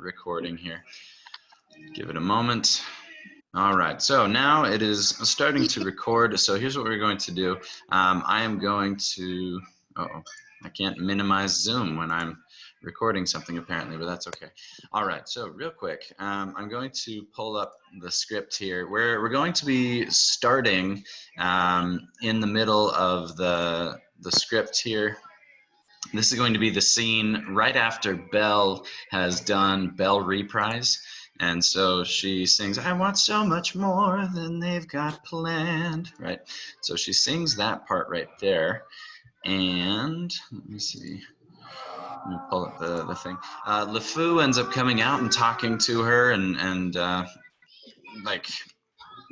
recording here. Give it a moment. All right, so now it is starting to record. So here's what we're going to do. I am going to, I can't minimize Zoom when I'm recording something apparently, but that's okay. All right, so real quick, I'm going to pull up the script here. We're going to be starting in the middle of the script here. This is going to be the scene right after Belle has done Belle Reprise. And so she sings, I want so much more than they've got planned, right? So she sings that part right there. And let me see, let me pull up the thing. LeFou ends up coming out and talking to her and like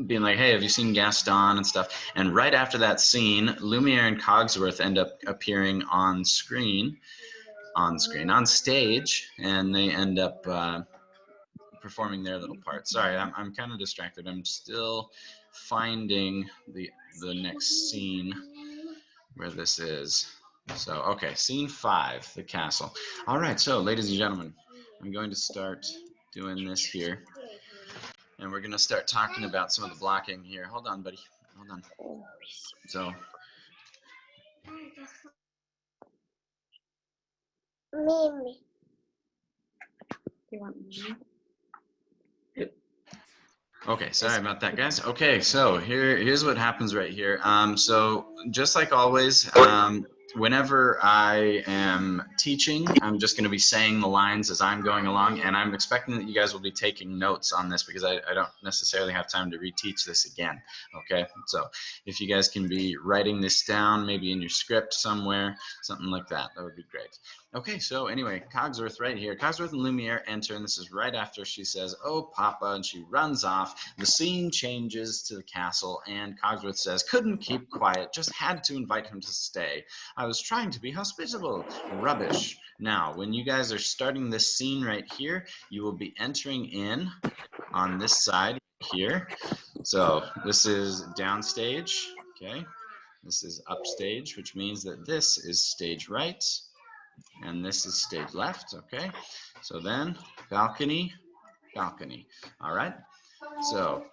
being like, hey, have you seen Gaston and stuff? And right after that scene, Lumiere and Cogsworth end up appearing on stage, and they end up performing their little part. Sorry, I'm kind of distracted. I'm still finding the next scene where this is. So, okay, scene 5, the castle. All right, so ladies and gentlemen, I'm going to start doing this here. And we're going to start talking about some of the blocking here. Hold on, buddy. Hold on. So. Mimi. You want me? Okay, sorry about that, guys. Okay, so here's what happens right here. So just like always, whenever I am teaching, I'm just going to be saying the lines as I'm going along, and I'm expecting that you guys will be taking notes on this because I don't necessarily have time to reteach this again, okay? So if you guys can be writing this down, maybe in your script somewhere, something like that, that would be great. Okay, so anyway, Cogsworth right here. Cogsworth and Lumiere enter, and this is right after she says, oh, Papa, and she runs off. The scene changes to the castle, and Cogsworth says, couldn't keep quiet, just had to invite him to stay. I was trying to be hospitable. Rubbish. Now, when you guys are starting this scene right here, you will be entering in on this side here. So this is downstage, okay? This is upstage, which means that this is stage right, and this is stage left, okay? So then balcony, balcony, all right? So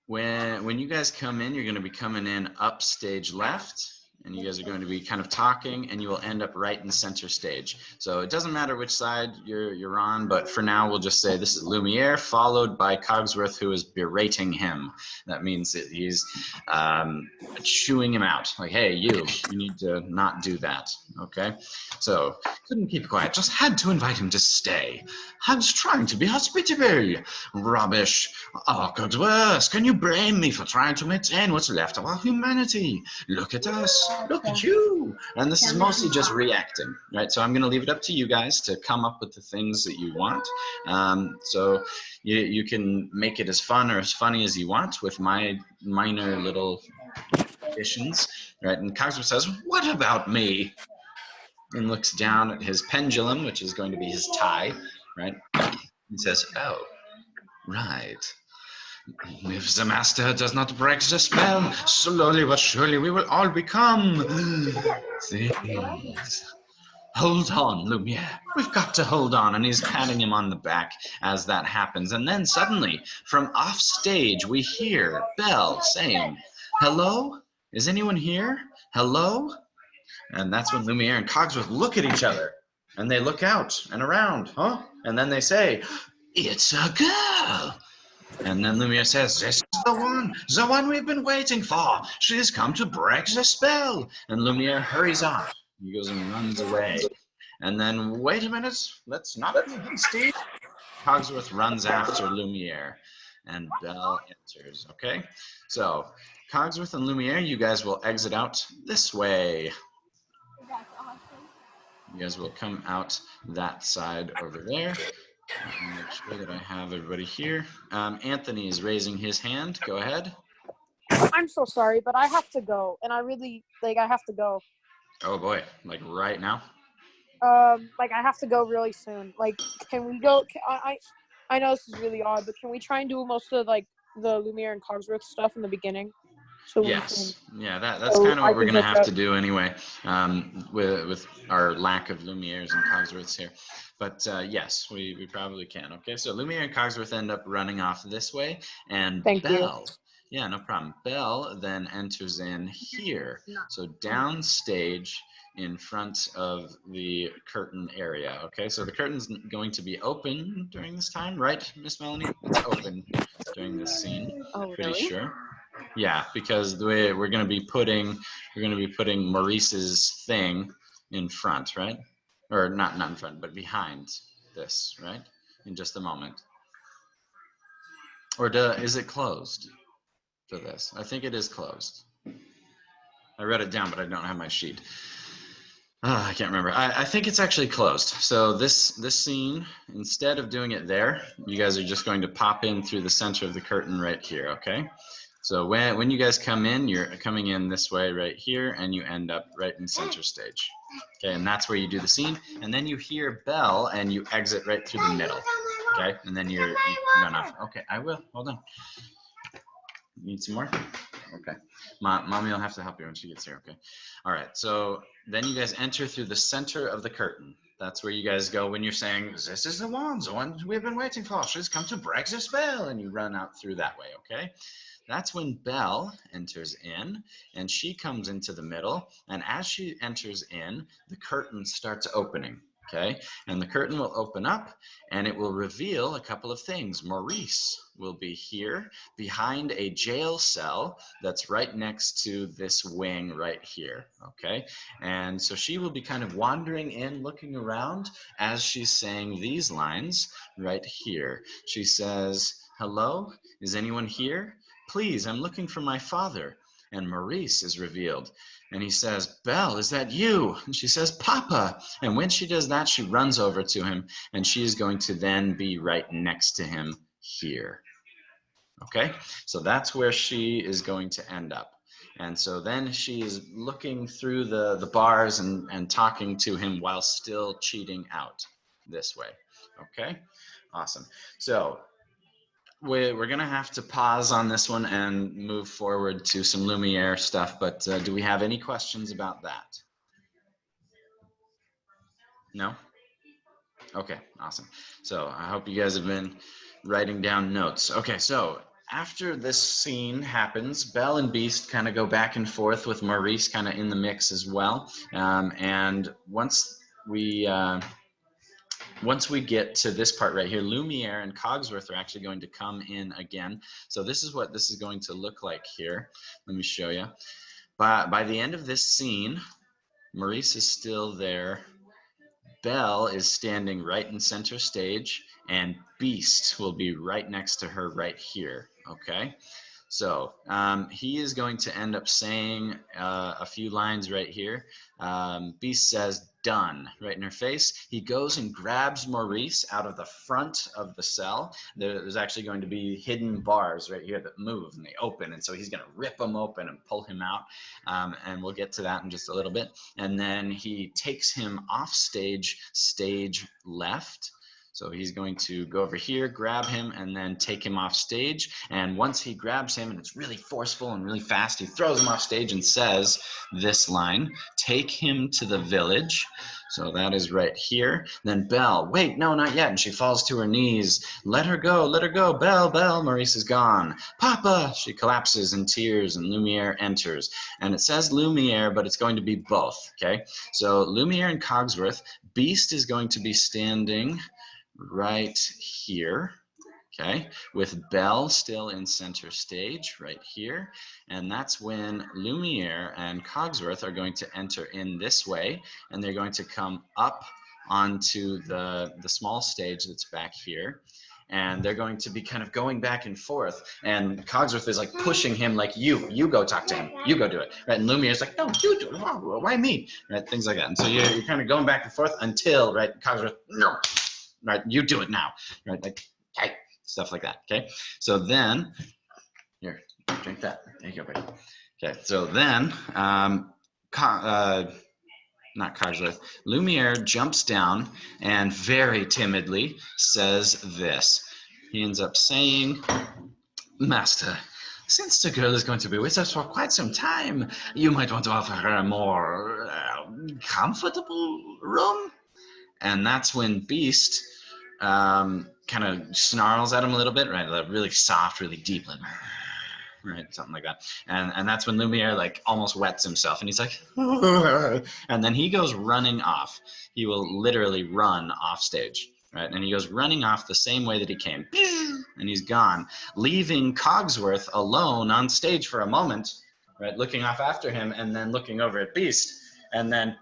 when you guys come in, you're gonna be coming in up stage left, and you guys are going to be kind of talking, and you will end up right in center stage. So it doesn't matter which side you're on, but for now we'll just say this is Lumiere followed by Cogsworth, who is berating him. That means that he's chewing him out, like, hey, you need to not do that, okay? So couldn't keep quiet, just had to invite him to stay. I was trying to be hospitable. Rubbish. Oh, Cogsworth, can you blame me for trying to maintain what's left of our humanity? Look at us. Look at you. And this is mostly just reacting, right? So I'm going to leave it up to you guys to come up with the things that you want. So you can make it as fun or as funny as you want with my minor little additions, right? And Cogsworth says, what about me? And looks down at his pendulum, which is going to be his tie, right? And says, oh, right. If the master does not break the spell, slowly but surely we will all become things. Hold on, Lumiere. We've got to hold on. And he's patting him on the back as that happens. And then suddenly, from off stage, we hear Belle saying, hello? Is anyone here? Hello? And that's when Lumiere and Cogsworth look at each other. And they look out and around, huh? And then they say, it's a girl. And then Lumiere says, this is the one we've been waiting for. She has come to break the spell. And Lumiere hurries off. He goes and runs away. And then, wait a minute, let's not be hasty. Cogsworth runs after Lumiere, and Belle enters, okay? So, Cogsworth and Lumiere, you guys will exit out this way. You guys will come out that side over there. Let me make sure that I have everybody here. Anthony is raising his hand. Go ahead. I'm so sorry, but I have to go, and I really, I have to go. Oh boy, like right now? I have to go really soon. Can we go? I know this is really odd, but can we try and do most of, the Lumiere and Cogsworth stuff in the beginning? So yes. Yeah, that's kind of what we're going to have to do anyway, with our lack of Lumieres and Cogsworths here. But yes, we probably can. Okay, so Lumiere and Cogsworth end up running off this way, and Thank you. Belle, yeah, no problem. Belle then enters in here, so downstage in front of the curtain area. Okay, so the curtain's going to be open during this time, right, Miss Melanie? It's open during this scene. Oh, Pretty really? sure. Yeah, because the way we're going to be putting Maurice's thing in front, right? Or not in front, but behind this, right? In just a moment. Or is it closed for this? I think it is closed. I read it down, but I don't have my sheet. I can't remember. I think it's actually closed. So this scene, instead of doing it there, you guys are just going to pop in through the center of the curtain right here, okay? So when you guys come in, you're coming in this way right here, and you end up right in center stage. Okay, and that's where you do the scene. And then you hear Belle, and you exit right through the middle. Okay, and then you run off. Okay, I will. Hold on. Need some more? Okay. Mommy will have to help you when she gets here, okay? All right, so then you guys enter through the center of the curtain. That's where you guys go when you're saying, this is the one we've been waiting for. She's come to breakfast, Belle, and you run out through that way, okay? That's when Belle enters in, and she comes into the middle, and as she enters in, the curtain starts opening, okay? And the curtain will open up, and it will reveal a couple of things. Maurice will be here behind a jail cell that's right next to this wing right here, okay? And so she will be kind of wandering in, looking around as she's saying these lines right here. She says, hello, is anyone here? Please, I'm looking for my father. And Maurice is revealed. And he says, Belle, is that you? And she says, Papa. And when she does that, she runs over to him, and she is going to then be right next to him here. Okay, so that's where she is going to end up. And so then she is looking through the bars and talking to him while still cheating out this way. Okay, awesome. So we're going to have to pause on this one and move forward to some Lumiere stuff, but do we have any questions about that? No? Okay, awesome. So I hope you guys have been writing down notes. Okay, so after this scene happens, Belle and Beast kind of go back and forth with Maurice kind of in the mix as well. And once we get to this part right here, Lumiere and Cogsworth are actually going to come in again. So this is what this is going to look like here. Let me show you. By the end of this scene, Maurice is still there. Belle is standing right in center stage, and Beast will be right next to her right here, okay? So he is going to end up saying a few lines right here. Beast says, done, right in her face. He goes and grabs Maurice out of the front of the cell. There's actually going to be hidden bars right here that move, and they open, and so he's going to rip them open and pull him out, and we'll get to that in just a little bit. And then he takes him off stage, stage left. So he's going to go over here, grab him, and then take him off stage. And once he grabs him, and it's really forceful and really fast, he throws him off stage and says this line, take him to the village. So that is right here. Then Belle, wait, no, not yet. And she falls to her knees. Let her go, Belle, Belle, Maurice is gone. Papa, she collapses in tears, and Lumiere enters. And it says Lumiere, but it's going to be both, okay? So Lumiere and Cogsworth, Beast is going to be standing right here, okay, with Belle still in center stage right here. And that's when Lumiere and Cogsworth are going to enter in this way, and they're going to come up onto the small stage that's back here. And they're going to be kind of going back and forth. And Cogsworth is like pushing him like, you go talk to him. You go do it. Right? And Lumiere's like, no, you do it. Why me? Right? Things like that. And so you're kind of going back and forth until, right, Cogsworth, no. Right, you do it now, right? Like, okay, stuff like that. Okay, so then, here, drink that. There you go, buddy. Okay, so then, not Cogsworth, Lumiere jumps down and very timidly says this. He ends up saying, Master, since the girl is going to be with us for quite some time, you might want to offer her a more comfortable room. And that's when Beast kind of snarls at him a little bit, right? Like really soft, really deep, like, right, something like that. And that's when Lumiere like almost wets himself, and he's like, and then he goes running off. He will literally run off stage, right? And he goes running off the same way that he came, and he's gone, leaving Cogsworth alone on stage for a moment, right, looking off after him, and then looking over at Beast, and then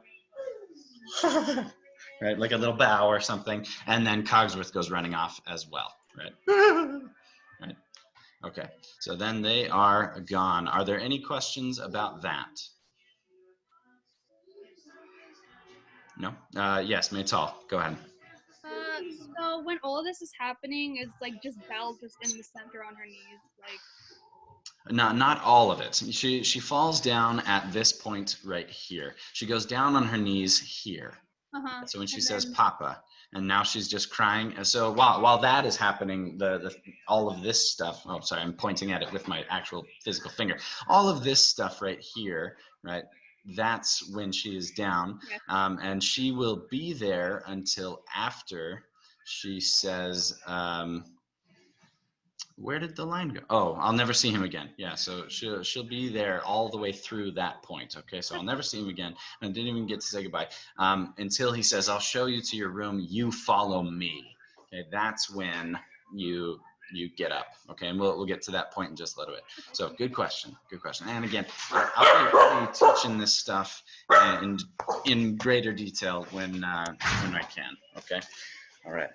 right, like a little bow or something, and then Cogsworth goes running off as well, right? Right. Okay, so then they are gone. Are there any questions about that? No? Yes, Maytal, go ahead. So when all this is happening, is like just Belle just in the center on her knees, like. Not all of it. She falls down at this point right here. She goes down on her knees here. So when she says Papa, and now she's just crying. So while that is happening, all of this stuff. Oh, sorry, I'm pointing at it with my actual physical finger. All of this stuff right here, right? That's when she is down, and she will be there until after she says. Where did the line go? Oh, I'll never see him again. Yeah, so she'll be there all the way through that point. Okay, so I'll never see him again. And I didn't even get to say goodbye until he says, "I'll show you to your room. You follow me." Okay, that's when you get up. Okay, and we'll get to that point in just a little bit. So good question, good question. And again, I'll be teaching this stuff in greater detail when I can. Okay, all right.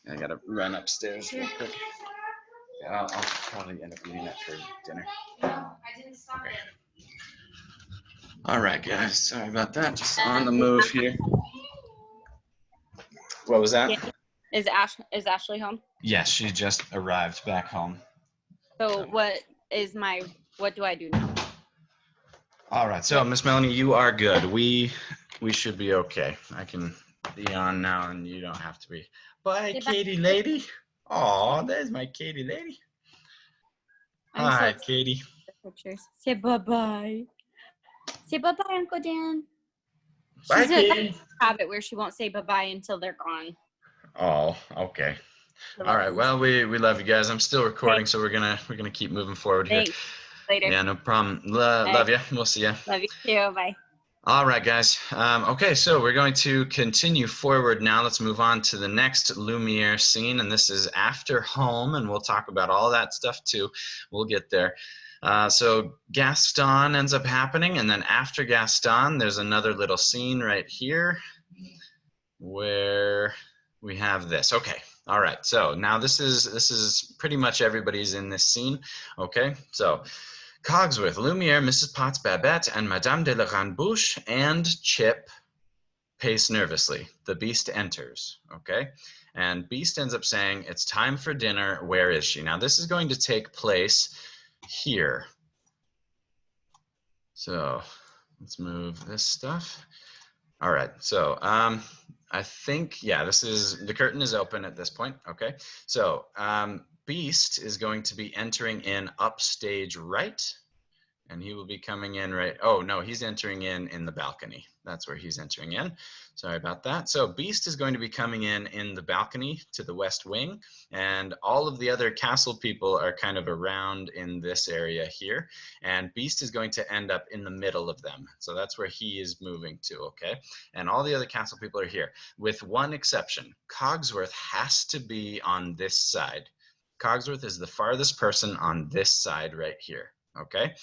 I gotta run upstairs real quick. I'll probably end up eating that for dinner. Okay. All right, guys. Sorry about that. Just on the move here. What was that? Yeah. Is Ashley home? Yes, she just arrived back home. So what do I do now? All right. So Miss Melanie, you are good. We should be okay. I can be on now, and you don't have to be. Bye, Katie lady. Aw, there's my Katie lady. Hi, Katie. Pictures. Say bye-bye. Say bye-bye, Uncle Dan. Bye, She's Katie. a habit where she won't say bye-bye until they're gone. Oh, okay. All right. Well, we love you guys. I'm still recording, so we're gonna keep moving forward here. Thanks. Later. Yeah, no problem. Love you. We'll see you. Love you too. Bye. All right, guys. Okay, so we're going to continue forward now. Let's move on to the next Lumiere scene, and this is after home, and we'll talk about all that stuff too. We'll get there. So Gaston ends up happening, and then after Gaston, there's another little scene right here where we have this. Okay. All right. So now this is pretty much everybody's in this scene. Okay. So Cogsworth, Lumiere, Mrs. Potts, Babbette, and Madame de la Rambouche, and Chip pace nervously. The Beast enters, okay? And Beast ends up saying, "It's time for dinner. Where is she?" Now, this is going to take place here. So let's move this stuff. All right, so I think, yeah, the curtain is open at this point, okay? So Beast is going to be entering in upstage right, and he will be coming in right, oh no, he's entering in the balcony. That's where he's entering in. Sorry about that. So Beast is going to be coming in the balcony to the west wing, and all of the other castle people are kind of around in this area here, and Beast is going to end up in the middle of them. So that's where he is moving to, okay? And all the other castle people are here, with one exception. Cogsworth has to be on this side. Cogsworth is the farthest person on this side right here, okay?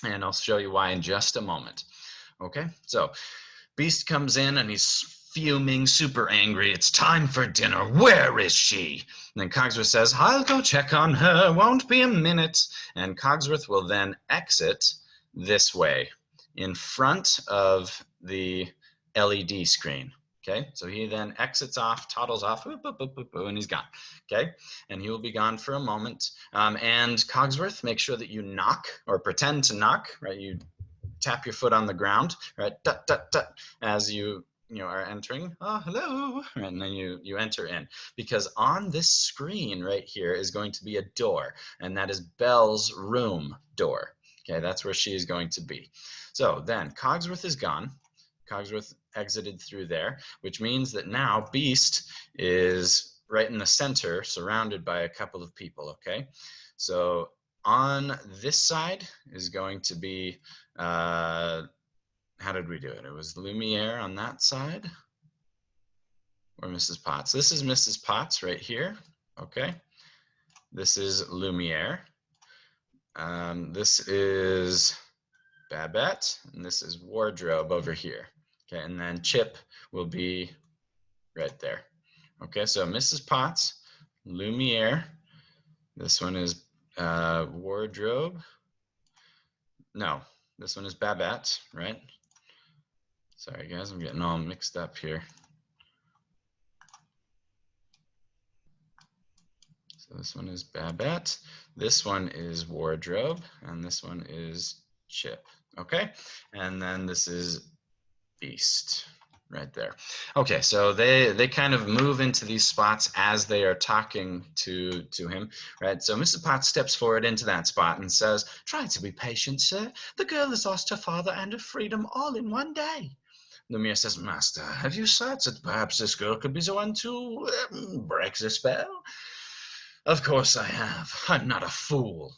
And I'll show you why in just a moment. Okay, so Beast comes in and he's fuming, super angry. "It's time for dinner. Where is she?" And then Cogsworth says, "I'll go check on her. Won't be a minute." And Cogsworth will then exit this way in front of the LED screen. Okay, so he then exits off, toddles off, boop, boop, boop, boop, boop, and he's gone. Okay, and he will be gone for a moment. And Cogsworth, make sure that you knock or pretend to knock, right? You tap your foot on the ground, right? Dut, dut, dut, as you are entering. "Oh, hello," and then you enter in, because on this screen right here is going to be a door, and that is Belle's room door. Okay, that's where she is going to be. So then Cogsworth is gone. Cogsworth exited through there, which means that now Beast is right in the center, surrounded by a couple of people, okay? So on this side is going to be, how did we do it? It was Lumiere on that side, or Mrs. Potts. This is Mrs. Potts right here, okay? This is Lumiere. This is Babbette, and this is Wardrobe over here. Okay, and then Chip will be right there. Okay, so Mrs. Potts, Lumiere. This one is Wardrobe. No, this one is Babbette, right? Sorry guys, I'm getting all mixed up here. So this one is Babbette, this one is Wardrobe, and this one is Chip. Okay, and then this is Beast right there. Okay, so they kind of move into these spots as they are talking to him, right? So Mrs. Potts steps forward into that spot and says, "Try to be patient, sir. The girl has lost her father and her freedom all in one day." Lumiere says, "Master, have you thought that perhaps this girl could be the one to break the spell?" "Of course I have. I'm not a fool."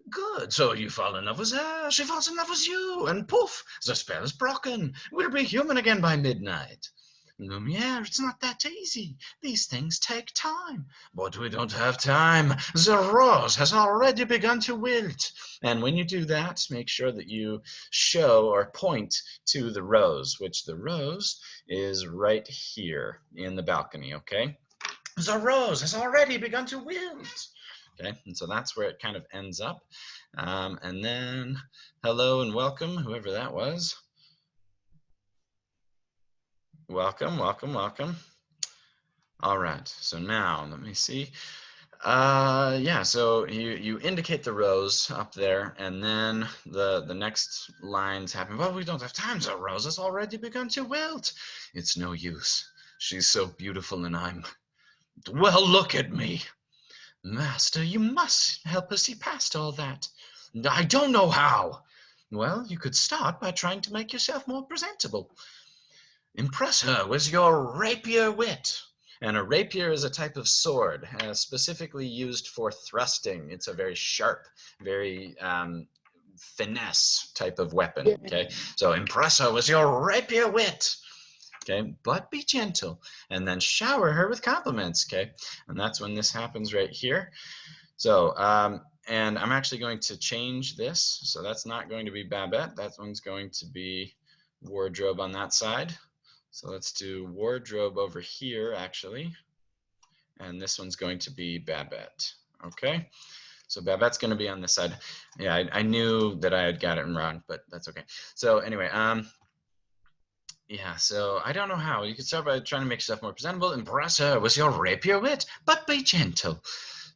"Good, so you fall in love with her, she falls in love with you, and poof, the spell is broken. We'll be human again by midnight." "Lumiere, it's not that easy. These things take time." "But we don't have time. The rose has already begun to wilt." And when you do that, make sure that you show or point to the rose, which the rose is right here in the balcony, okay? "The rose has already begun to wilt." Okay, and so that's where it kind of ends up. And then, hello and welcome, whoever that was. Welcome, welcome, welcome. All right, so now let me see. Yeah, so you indicate the rose up there, and then the next lines happen. "Well, we don't have time. The rose has already begun to wilt." "It's no use. She's so beautiful, and I'm, well, look at me." "Master, you must help us see past all that." "I don't know how." "Well, you could start by trying to make yourself more presentable." "Impress her with your rapier wit." And a rapier is a type of sword, specifically used for thrusting. It's a very sharp, very finesse type of weapon, okay? So impress her with your rapier wit. Okay, but be gentle, and then shower her with compliments, okay? And that's when this happens right here. So, and I'm actually going to change this. So that's not going to be Babbette. That one's going to be Wardrobe on that side. So let's do Wardrobe over here, actually. And this one's going to be Babbette, okay? So Babbette's going to be on this side. Yeah, I knew that I had got it wrong, but that's okay. So anyway, yeah, so I don't know how. You could start by trying to make yourself more presentable. Impress her with your rapier wit, but be gentle.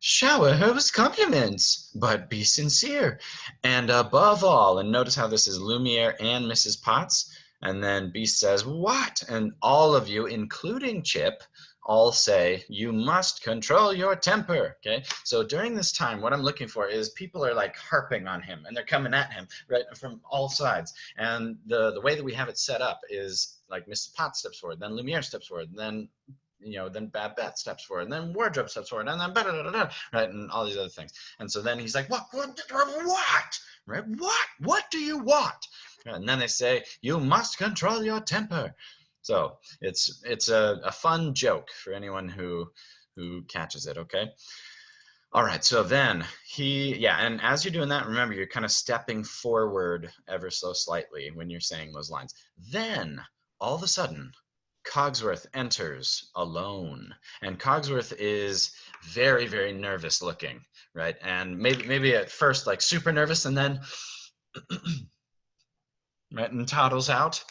Shower her with compliments, but be sincere. And above all, and notice how this is Lumiere and Mrs. Potts, and then Beast says, "What?" And all of you, including Chip, all say, "You must control your temper." Okay, so during this time, what I'm looking for is people are like harping on him, and they're coming at him right from all sides. And the way that we have it set up is like Mrs. Potts steps forward, then Lumiere steps forward, then then Babbette steps forward, and then Wardrobe steps forward, and then right, and all these other things. And so then he's like, what, right? What do you want? And then they say, "You must control your temper." So it's a fun joke for anyone who catches it, okay? All right, so then and as you're doing that, remember, you're kind of stepping forward ever so slightly when you're saying those lines. Then, all of a sudden, Cogsworth enters alone. And Cogsworth is very, very nervous looking, right? And maybe at first, like, super nervous, and then, right, and toddles out,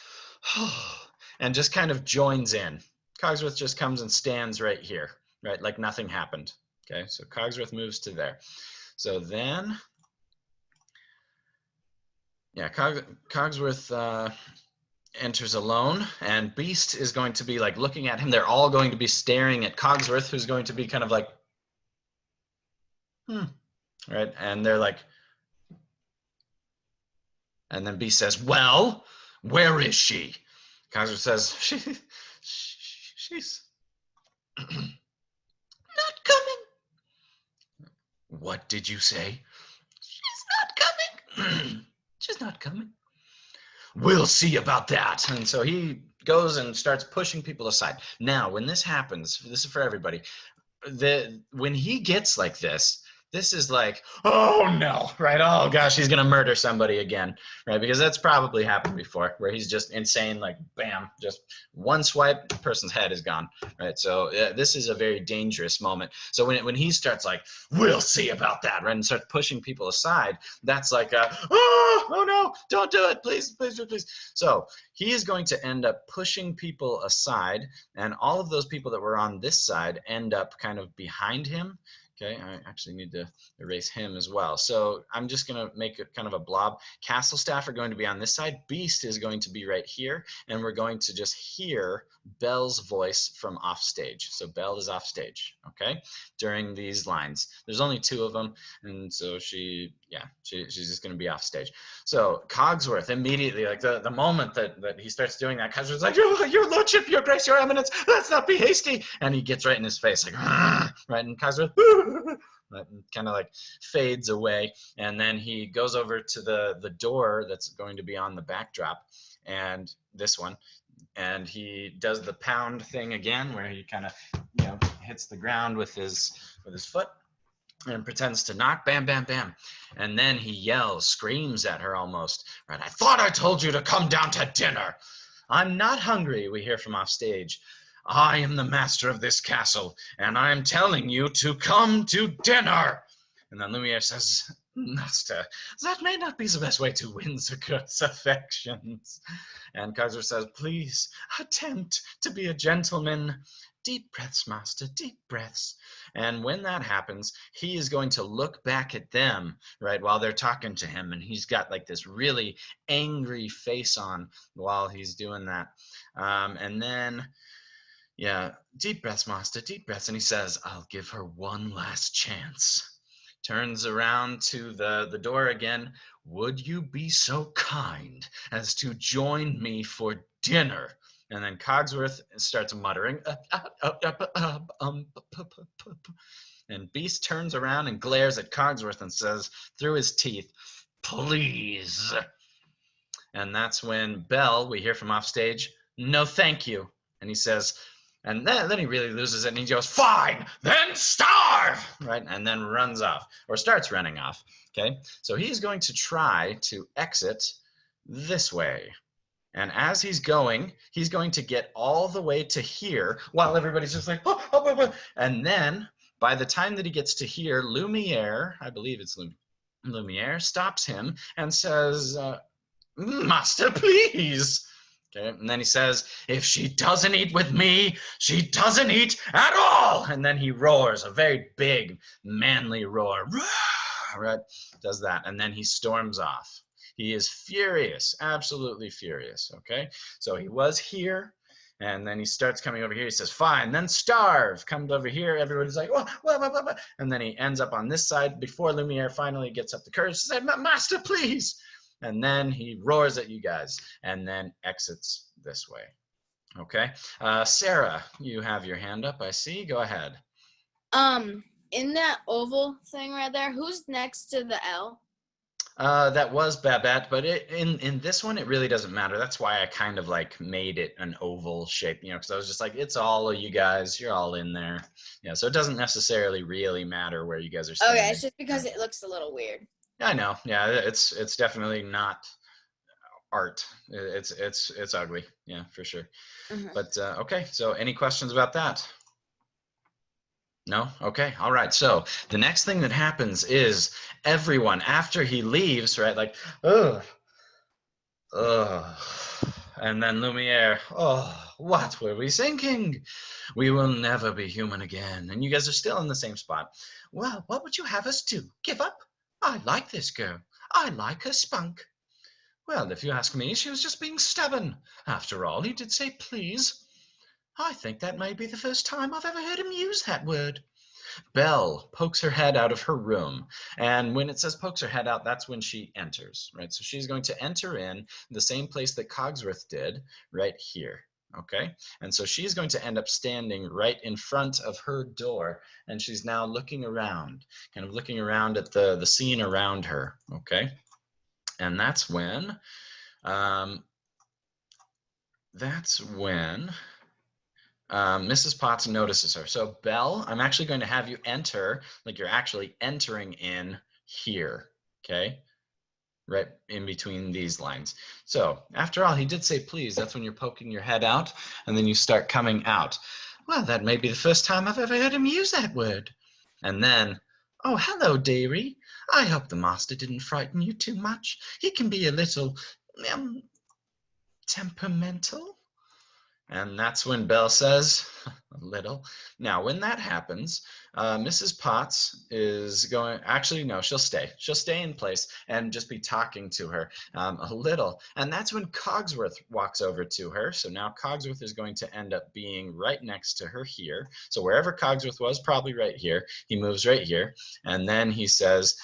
and just kind of joins in. Cogsworth just comes and stands right here, right, like nothing happened. Okay, so Cogsworth moves to there. So then, yeah, Cogsworth enters alone, and Beast is going to be like looking at him. They're all going to be staring at Cogsworth, who's going to be kind of like, right? And they're like, and then Beast says, "Well, where is she?" Cogsworth says, she's not coming. What did you say? She's not coming. She's not coming. We'll see about that. And so he goes and starts pushing people aside. Now, when this happens, this is for everybody. When he gets like this is like, oh no, right? Oh gosh, he's gonna murder somebody again, right? Because that's probably happened before, where he's just insane, like bam, just one swipe, the person's head is gone, right? So this is a very dangerous moment. So when he starts like, we'll see about that, right, and starts pushing people aside, that's like, oh no, don't do it, please, please, please. So he is going to end up pushing people aside, and all of those people that were on this side end up kind of behind him. Okay, I actually need to erase him as well. So I'm just going to make it kind of a blob. Castle staff are going to be on this side. Beast is going to be right here. And we're going to just hear Belle's voice from off stage. So Belle is off stage, okay, during these lines. There's only 2 of them. And so she's just going to be off stage. So Cogsworth immediately, like the moment that he starts doing that, Cogsworth's like, your lordship, your grace, your eminence, let's not be hasty. And he gets right in his face, like, right, and Cogsworth, right, and kind of like fades away. And then he goes over to the door that's going to be on the backdrop, and this one, and he does the pound thing again, where he kind of, hits the ground with his foot and pretends to knock, bam, bam, bam. And then he yells, screams at her almost, right? I thought I told you to come down to dinner. I'm not hungry, we hear from off stage. I am the master of this castle, and I am telling you to come to dinner. And then Lumiere says, Master, that may not be the best way to win the girl's affections. And Cogsworth says, please, attempt to be a gentleman. Deep breaths, master, deep breaths. And when that happens, he is going to look back at them, right, while they're talking to him. And he's got like this really angry face on while he's doing that. And then, deep breaths, master, deep breaths. And he says, I'll give her one last chance. Turns around to the door again. Would you be so kind as to join me for dinner? And then Cogsworth starts muttering, and Beast turns around and glares at Cogsworth and says, through his teeth, please. And that's when Belle, we hear from off stage, no thank you. And he says, and then he really loses it, and he goes, fine, then starve, right? And then runs off, or starts running off, okay? So he's going to try to exit this way. And as he's going to get all the way to here, while everybody's just like, and then by the time that he gets to here, Lumiere, I believe it's Lumiere, stops him and says, master, please. Okay, and then he says, if she doesn't eat with me, she doesn't eat at all. And then he roars, a very big, manly roar. Right? Does that. And then he storms off. He is furious, absolutely furious, okay? So he was here, and then he starts coming over here. He says, fine, then starve. Comes over here. Everybody's like, what? And then he ends up on this side before Lumiere finally gets up the courage to say, master, please. And then he roars at you guys and then exits this way. Okay. Sarah, you have your hand up, I see. Go ahead. In that oval thing right there, who's next to the L? That was Babbette, but in this one, it really doesn't matter. That's why I kind of like made it an oval shape, because I was just like, it's all of you guys. You're all in there. Yeah, so it doesn't necessarily really matter where you guys are standing. Okay, it's just because it looks a little weird. I know. Yeah, it's definitely not art. It's ugly. Yeah, for sure. Mm-hmm. But okay, so any questions about that? No? Okay. All right. So the next thing that happens is everyone, after he leaves, right, like, and then Lumiere, what were we thinking? We will never be human again. And you guys are still in the same spot. Well, what would you have us do? Give up? I like this girl. I like her spunk. Well, if you ask me, she was just being stubborn. After all, he did say please. I think that may be the first time I've ever heard him use that word. Belle pokes her head out of her room. And when it says pokes her head out, that's when she enters, right? So she's going to enter in the same place that Cogsworth did, right here. Okay, and so she's going to end up standing right in front of her door, and she's now looking around, kind of looking around at the scene around her. Okay, and that's when Mrs. Potts notices her. So Belle, I'm actually going to have you enter, like you're actually entering in here. Okay, right in between these lines. So after all, he did say please. That's when you're poking your head out and then you start coming out. Well, that may be the first time I've ever heard him use that word. And then, oh, hello, dearie. I hope the master didn't frighten you too much. He can be a little temperamental. And that's when Belle says, a little. Now, when that happens, Mrs. Potts is going, actually, no, she'll stay. She'll stay in place and just be talking to her a little. And that's when Cogsworth walks over to her. So now Cogsworth is going to end up being right next to her here. So wherever Cogsworth was, probably right here, he moves right here. And then he says,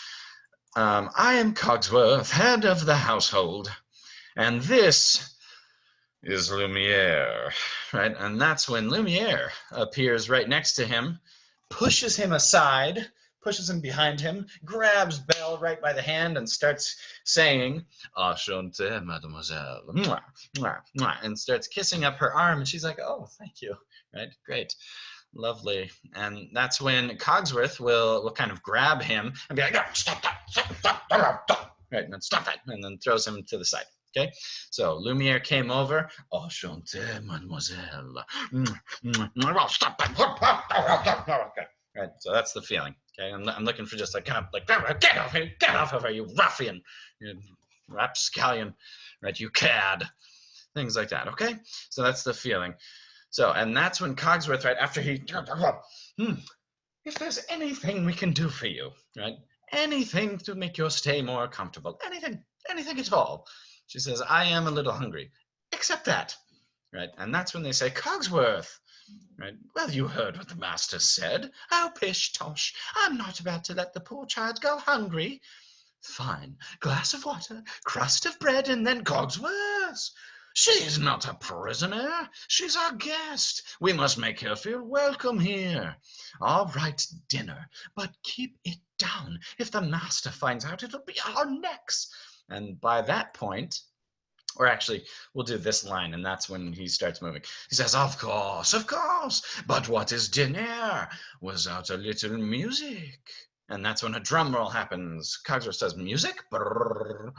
I am Cogsworth, head of the household. And this is Lumiere, right? And that's when Lumiere appears right next to him, pushes him aside, pushes him behind him, grabs Belle right by the hand and starts saying, Enchanté, mademoiselle, mwah, mwah, mwah, and starts kissing up her arm. And she's like, oh, thank you, right? Great. Lovely. And that's when Cogsworth will kind of grab him and be like, no, stop that, stop, right? And then stop that, and then throws him to the side. Okay, so Lumiere came over. Enchanté, mademoiselle. Stop that. Right, so that's the feeling. Okay, I'm looking for just like kind of like get off of her, you ruffian, you rapscallion, right? You cad, things like that. Okay, so that's the feeling. So, and that's when Cogsworth, right after he, if there's anything we can do for you, right? Anything to make your stay more comfortable, anything at all. She says, I am a little hungry, except that, right? And that's when they say, Cogsworth, right? Well, you heard what the master said. Oh, pish tosh, I'm not about to let the poor child go hungry. Fine, glass of water, crust of bread, and then Cogsworth. She's not a prisoner. She's our guest. We must make her feel welcome here. All right, dinner, but keep it down. If the master finds out, it'll be our necks. And by that point, or actually, we'll do this line, and that's when he starts moving. He says, of course, but what is dinner? Without a little music? And that's when a drum roll happens. Cogsworth says, music? Brrr.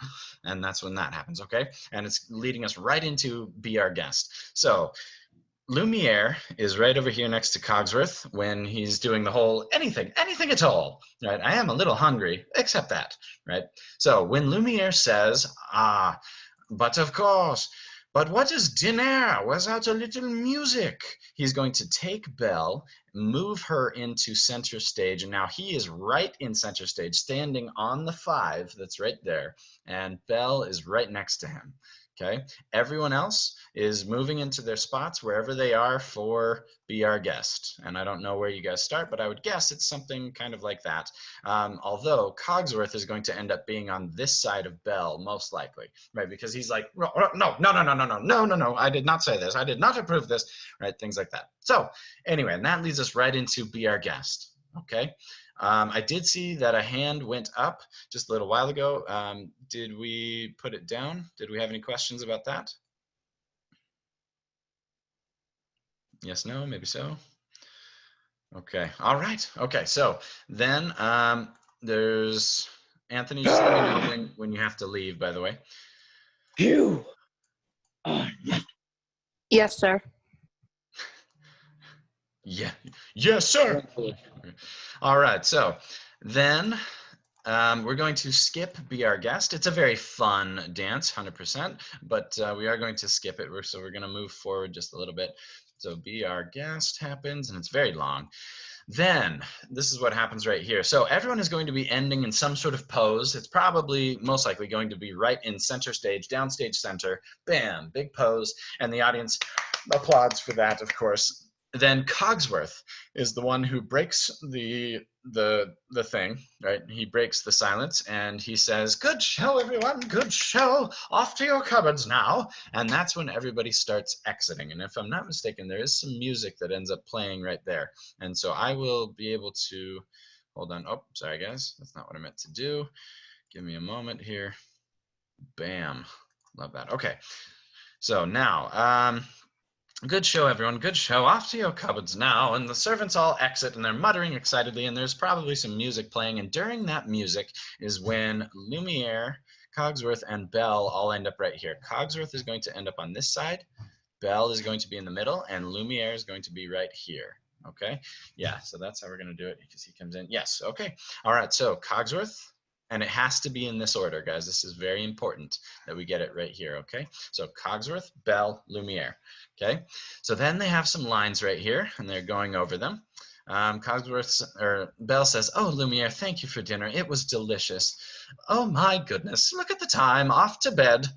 And that's when that happens, okay? And it's leading us right into Be Our Guest. So Lumiere is right over here next to Cogsworth when he's doing the whole anything at all, right? I am a little hungry, except that, right? So when Lumiere says, but of course, but what is dinner without a little music? He's going to take Belle, move her into center stage, and now he is right in center stage, standing on the 5 that's right there, and Belle is right next to him. Okay, everyone else is moving into their spots wherever they are for Be Our Guest. And I don't know where you guys start, but I would guess it's something kind of like that. Although Cogsworth is going to end up being on this side of Belle, most likely, right? Because he's like, no, I did not say this. I did not approve this, right? Things like that. So anyway, and that leads us right into Be Our Guest, okay? I did see that a hand went up just a little while ago. Did we put it down? Did we have any questions about that? Yes, no, maybe so. Okay, all right. Okay, so then there's Anthony, just let me know when you have to leave, by the way. Yes, sir. Yeah. Yes, sir. All right. So then we're going to skip Be Our Guest. It's a very fun dance, 100%, but we are going to skip it. So we're going to move forward just a little bit. So Be Our Guest happens, and it's very long. Then this is what happens right here. So everyone is going to be ending in some sort of pose. It's probably most likely going to be right in center stage, downstage center. Bam, big pose. And the audience applauds for that, of course. then Cogsworth is the one who breaks the thing, right? He breaks the silence and he says, "Good show, everyone, good show. Off to your cupboards now." And that's when everybody starts exiting. And if I'm not mistaken, there is some music that ends up playing right there. And so I will be able to, hold on. Oh, sorry guys, that's not what I meant to do. Give me a moment here. Bam, love that. Okay, so now, good show, everyone. Good show. Off to your cupboards now. And the servants all exit, and they're muttering excitedly, and there's probably some music playing. And during that music is when Lumiere, Cogsworth, and Belle all end up right here. Cogsworth is going to end up on this side. Belle is going to be in the middle, and Lumiere is going to be right here. Okay? Yeah, so that's how we're going to do it because he comes in. Yes, okay. All right, so Cogsworth. And it has to be in this order, guys. This is very important that we get it right here, okay? So Cogsworth, Belle, Lumiere, okay? So then they have some lines right here, and they're going over them. Belle says, "Oh, Lumiere, thank you for dinner. It was delicious. Oh, my goodness. Look at the time. Off to bed."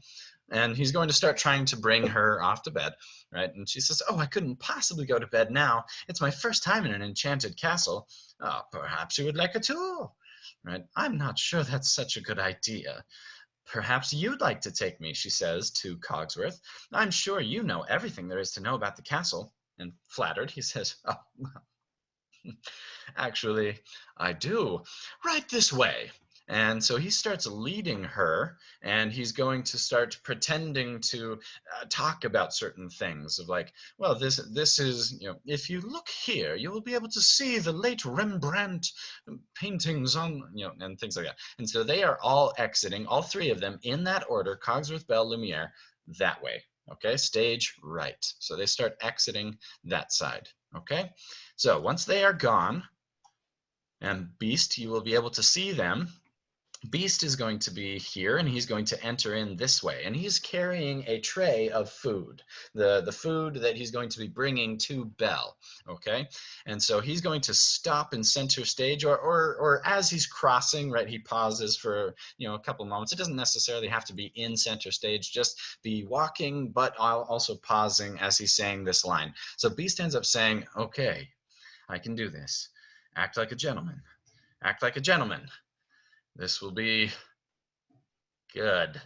And he's going to start trying to bring her off to bed, right? And she says, "Oh, I couldn't possibly go to bed now. It's my first time in an enchanted castle. Oh, perhaps you would like a tour." Right? "I'm not sure that's such a good idea. Perhaps you'd like to take me," she says to Cogsworth. "I'm sure you know everything there is to know about the castle." And flattered, he says, "Oh, well, actually, I do. Right this way." And so he starts leading her, and he's going to start pretending to talk about certain things of like, well, this is, you know, if you look here, you will be able to see the late Rembrandt paintings on, you know, and things like that. And so they are all exiting, all three of them in that order, Cogsworth, Belle, Lumiere, that way. Okay, stage right. So they start exiting that side. Okay, so once they are gone, and Beast, you will be able to see them. Beast is going to be here, and he's going to enter in this way, and he's carrying a tray of food, the food that he's going to be bringing to Belle, okay? And so he's going to stop in center stage, or as he's crossing, right, he pauses for, you know, a couple moments. It doesn't necessarily have to be in center stage, just be walking, but also pausing as he's saying this line. So Beast ends up saying, "Okay, I can do this. Act like a gentleman. Act like a gentleman. This will be good,"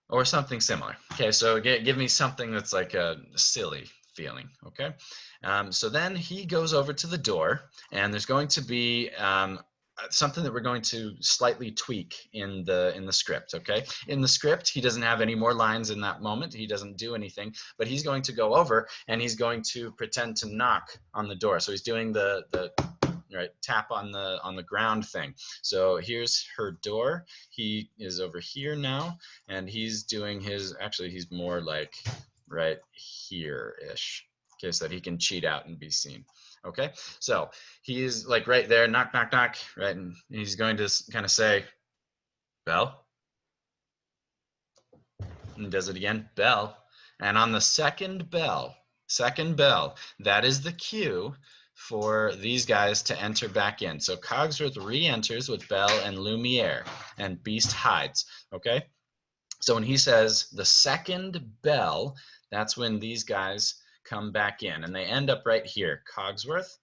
or something similar. Okay, so give me something that's like a silly feeling, okay? So then he goes over to the door, and there's going to be something that we're going to slightly tweak in the script, okay? In the script, he doesn't have any more lines in that moment. He doesn't do anything, but he's going to go over, and he's going to pretend to knock on the door. So he's doing the right, tap on the ground thing. So here's her door. He is over here now, and he's doing his, actually he's more like right here-ish, okay, so that he can cheat out and be seen. Okay, so he is like right there, knock, knock, knock, right, and he's going to kind of say, "Belle," and does it again, "Belle," and on the second bell, that is the cue for these guys to enter back in. So Cogsworth re-enters with Belle and Lumiere, and Beast hides, okay? So when he says the second bell, that's when these guys come back in, and they end up right here, Cogsworth,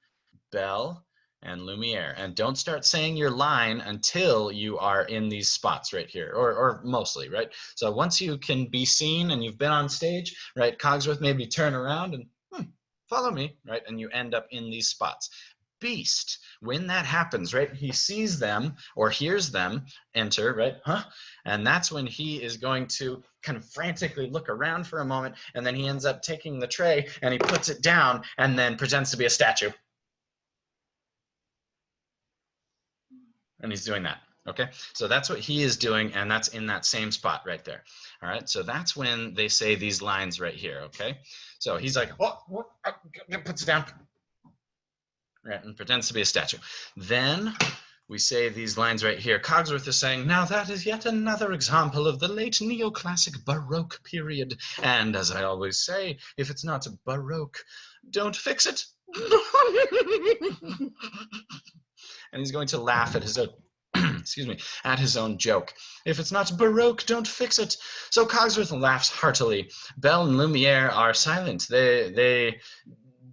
Belle, and Lumiere. And don't start saying your line until you are in these spots right here, or mostly, right? So once you can be seen and you've been on stage, right, Cogsworth maybe turn around and follow me, right? And you end up in these spots. Beast, when that happens, right, he sees them or hears them enter, right? And that's when he is going to kind of frantically look around for a moment, and then he ends up taking the tray and he puts it down and then pretends to be a statue. And he's doing that. Okay, so that's what he is doing, and that's in that same spot right there. All right, so that's when they say these lines right here. Okay, so he's like, "Oh, puts it down," right, and pretends to be a statue. Then we say these lines right here. Cogsworth is saying, "Now that is yet another example of the late neoclassic Baroque period. And as I always say, if it's not Baroque, don't fix it." And he's going to laugh at his own, excuse me, at his own joke. "If it's not Baroque, don't fix it." So Cogsworth laughs heartily. Belle and Lumiere are silent. They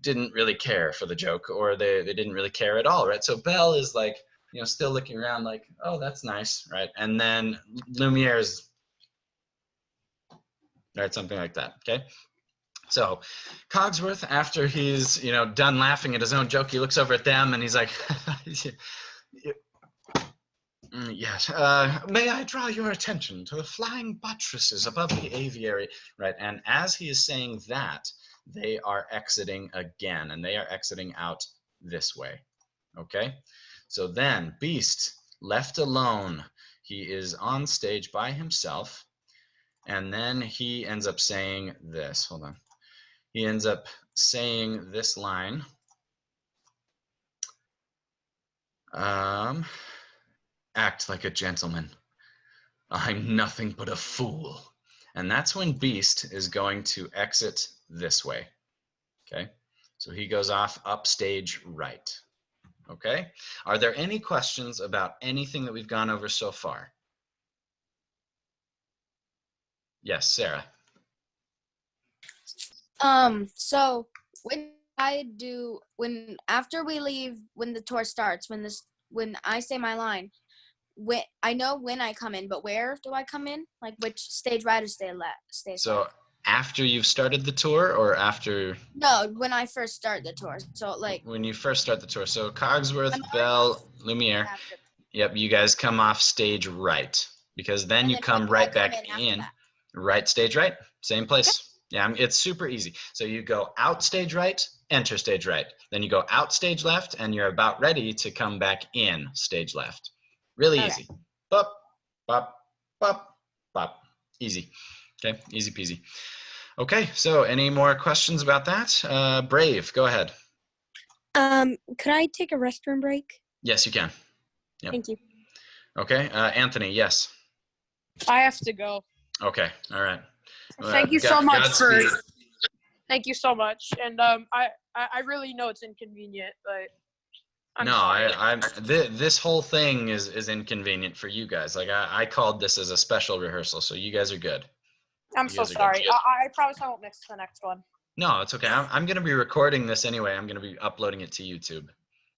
didn't really care for the joke, or they didn't really care at all, right? So Belle is like, still looking around like, oh, that's nice, right? And then Lumiere's, right, something like that, okay? So Cogsworth, after he's, done laughing at his own joke, he looks over at them and he's like, yes, may I draw your attention to the flying buttresses above the aviary, right? And as he is saying that, they are exiting again, and they are exiting out this way, okay? So then, Beast, left alone, he is on stage by himself, and then he ends up saying this. Hold on. He ends up saying this line. Act like a gentleman. I'm nothing but a fool. And that's when Beast is going to exit this way. Okay? So he goes off upstage right. Okay? Are there any questions about anything that we've gone over so far? Yes, Sarah. So after we leave, when the tour starts, when I say my line, I know when I come in, but where do I come in? Like which stage right or stage left? So after you've started the tour, or after? No, when I first start the tour. So like when you first start the tour. So Cogsworth, Belle, Lumiere. after. Yep, you guys come off stage right, because then you come right back in. Right stage right, same place. Okay. Yeah, it's super easy. So you go out stage right, enter stage right. Then you go out stage left, and you're about ready to come back in stage left. Really easy. Bop, bop, bop, bop. Easy. Okay, easy peasy. Okay, so any more questions about that? Brave, go ahead. Could I take a restroom break? Yes, you can. Yep. Thank you. Okay, Anthony, yes. I have to go. Okay, all right. Thank you so much Thank you so much. And I really know it's inconvenient, but I'm sorry. This whole thing is inconvenient for you guys. Like I called this as a special rehearsal, so you guys are good. I'm so sorry. I promise I won't miss the next one. No, it's okay. I'm going to be recording this anyway. I'm going to be uploading it to YouTube.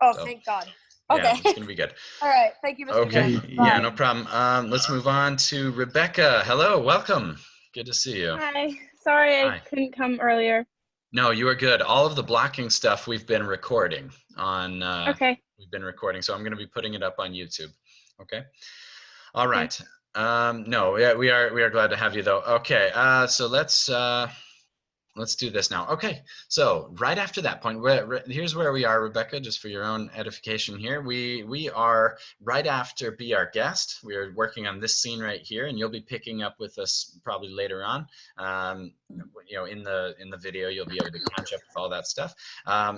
Oh, so, thank God. Okay. Yeah, it's going to be good. All right. Thank you, Mr. Okay. Bell. Yeah, no problem. Let's move on to Rebecca. Hello. Welcome. Good to see you. Hi. Sorry I couldn't come earlier. No, you are good. All of the blocking stuff we've been recording on. Okay. We've been recording, so I'm going to be putting it up on YouTube. Okay. All right. No, yeah, we are glad to have you though. Okay. So let's do this now. Okay, so right after that point, here's where we are, Rebecca, just for your own edification here. We are right after Be Our Guest. We are working on this scene right here, and you'll be picking up with us probably later on. In the video, you'll be able to catch up with all that stuff.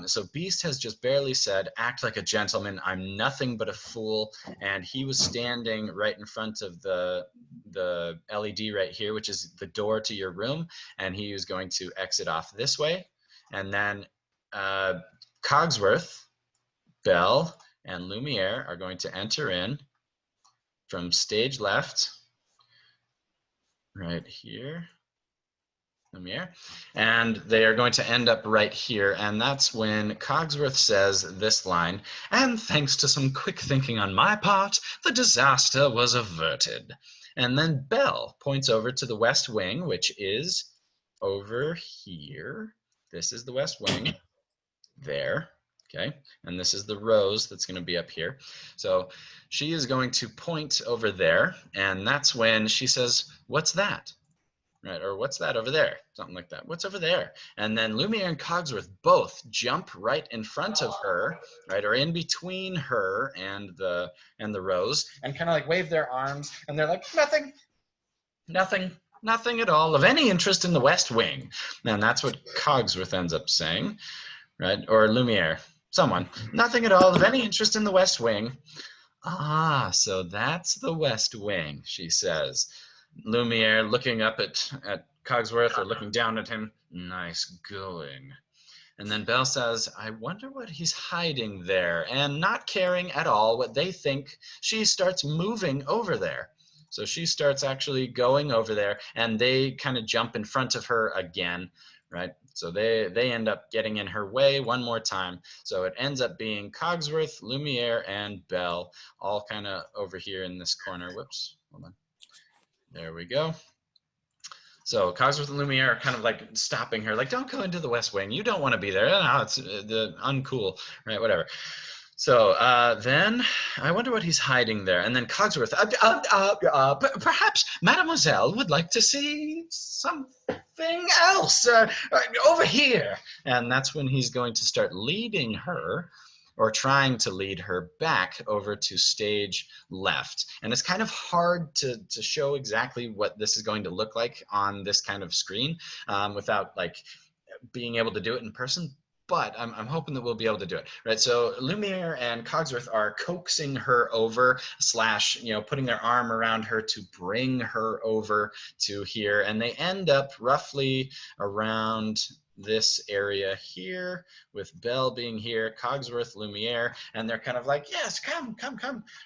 So Beast has just barely said, act like a gentleman, I'm nothing but a fool, and he was standing right in front of the LED right here, which is the door to your room, and he was going to exit off this way. And then Cogsworth, Belle, and Lumiere are going to enter in from stage left, right here, Lumiere, and they are going to end up right here, and that's when Cogsworth says this line, and thanks to some quick thinking on my part, the disaster was averted. And then Belle points over to the West Wing, which is over here. This is the West Wing, there, okay? And this is the rose that's going to be up here. So she is going to point over there, and that's when she says, what's that? Right, or what's that over there? Something like that. What's over there? And then Lumiere and Cogsworth both jump right in front of her, right, or in between her and the rose, and kind of like wave their arms, and they're like, nothing at all of any interest in the West Wing. And that's what Cogsworth ends up saying, right? Or Lumiere, someone, nothing at all of any interest in the West Wing. Ah, so that's the West Wing, she says. Lumiere looking up at Cogsworth, or looking down at him, nice going. And then Belle says, I wonder what he's hiding there. And not caring at all what they think, she starts moving over there. So she starts actually going over there, and they kind of jump in front of her again, right? So they end up getting in her way one more time. So it ends up being Cogsworth, Lumiere, and Belle, all kind of over here in this corner. Whoops, hold on. There we go. So Cogsworth and Lumiere are kind of like stopping her, like, don't go into the West Wing. You don't want to be there. No, it's the uncool, right? Whatever. So then I wonder what he's hiding there. And then Cogsworth, perhaps Mademoiselle would like to see something else over here. And that's when he's going to start leading her, or trying to lead her back over to stage left. And it's kind of hard to show exactly what this is going to look like on this kind of screen without like being able to do it in person. But I'm hoping that we'll be able to do it, right? So Lumiere and Cogsworth are coaxing her over, slash, you know, putting their arm around her to bring her over to here. And they end up roughly around this area here, with Belle being here, Cogsworth, Lumiere, and they're kind of like, yes, come,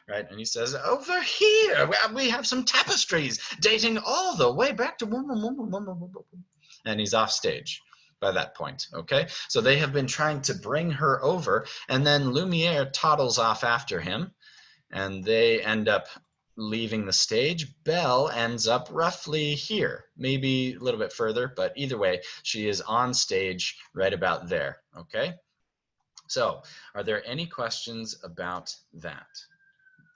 right? And he says, over here, we have some tapestries dating all the way back to, and he's off stage by that point, okay? So they have been trying to bring her over, and then Lumiere toddles off after him, and they end up leaving the stage. Belle ends up roughly here, maybe a little bit further, but either way, she is on stage right about there, okay? So, are there any questions about that?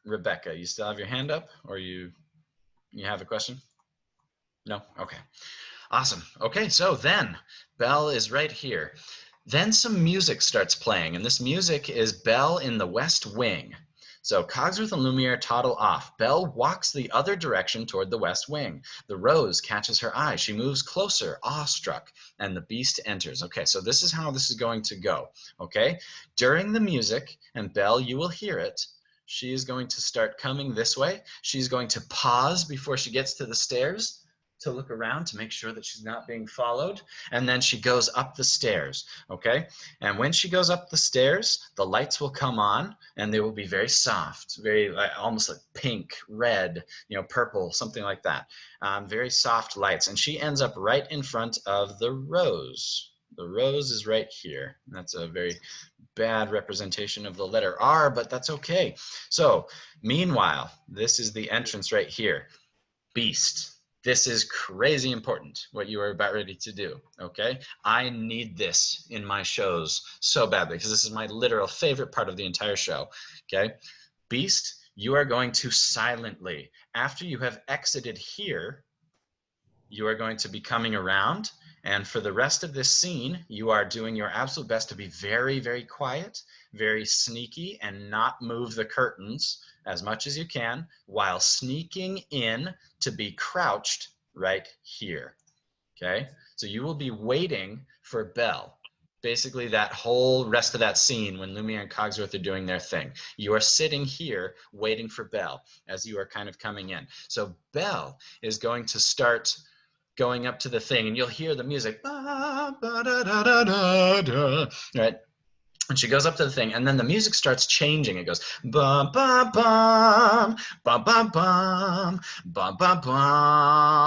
Rebecca, you still have your hand up, or you have a question? No? Okay. Awesome. Okay, so then Belle is right here. Then some music starts playing, and this music is Belle in the West Wing. So Cogsworth and Lumiere toddle off. Belle walks the other direction toward the West Wing. The rose catches her eye. She moves closer, awestruck, and the beast enters. Okay, so this is how this is going to go, okay? During the music, and Belle, you will hear it, she is going to start coming this way. She's going to pause before she gets to the stairs to look around to make sure that she's not being followed. And then she goes up the stairs, okay? And when she goes up the stairs, the lights will come on and they will be very soft, very almost like pink, red, you know, purple, something like that. Very soft lights. And she ends up right in front of the rose. The rose is right here. That's a very bad representation of the letter R, but that's okay. So meanwhile, this is the entrance right here. Beast. This is crazy important, what you are about ready to do, okay? I need this in my shows so badly, because this is my literal favorite part of the entire show, okay? Beast, you are going to silently, after you have exited here, you are going to be coming around, and for the rest of this scene, you are doing your absolute best to be very, very quiet, very sneaky, and not move the curtains as much as you can, while sneaking in to be crouched right here, okay? So you will be waiting for Belle. Basically that whole rest of that scene when Lumiere and Cogsworth are doing their thing. You are sitting here waiting for Belle as you are kind of coming in. So Belle is going to start going up to the thing, and you'll hear the music, right? And she goes up to the thing, and then the music starts changing. It goes bum bum bum bum bum bum bum bum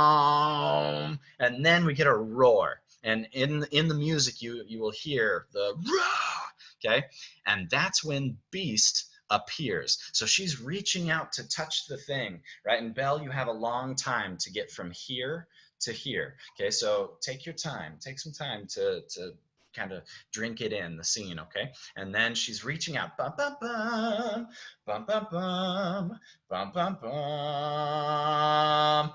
bum, and then we get a roar. And in the music, you will hear the roar, okay? And that's when Beast appears. So she's reaching out to touch the thing, right? And Belle, you have a long time to get from here to here, okay? So take your time, take some time to kind of drink it in, the scene, okay? And then she's reaching out, bum, bum, bum, bum, bum, bum, bum, bum, bum,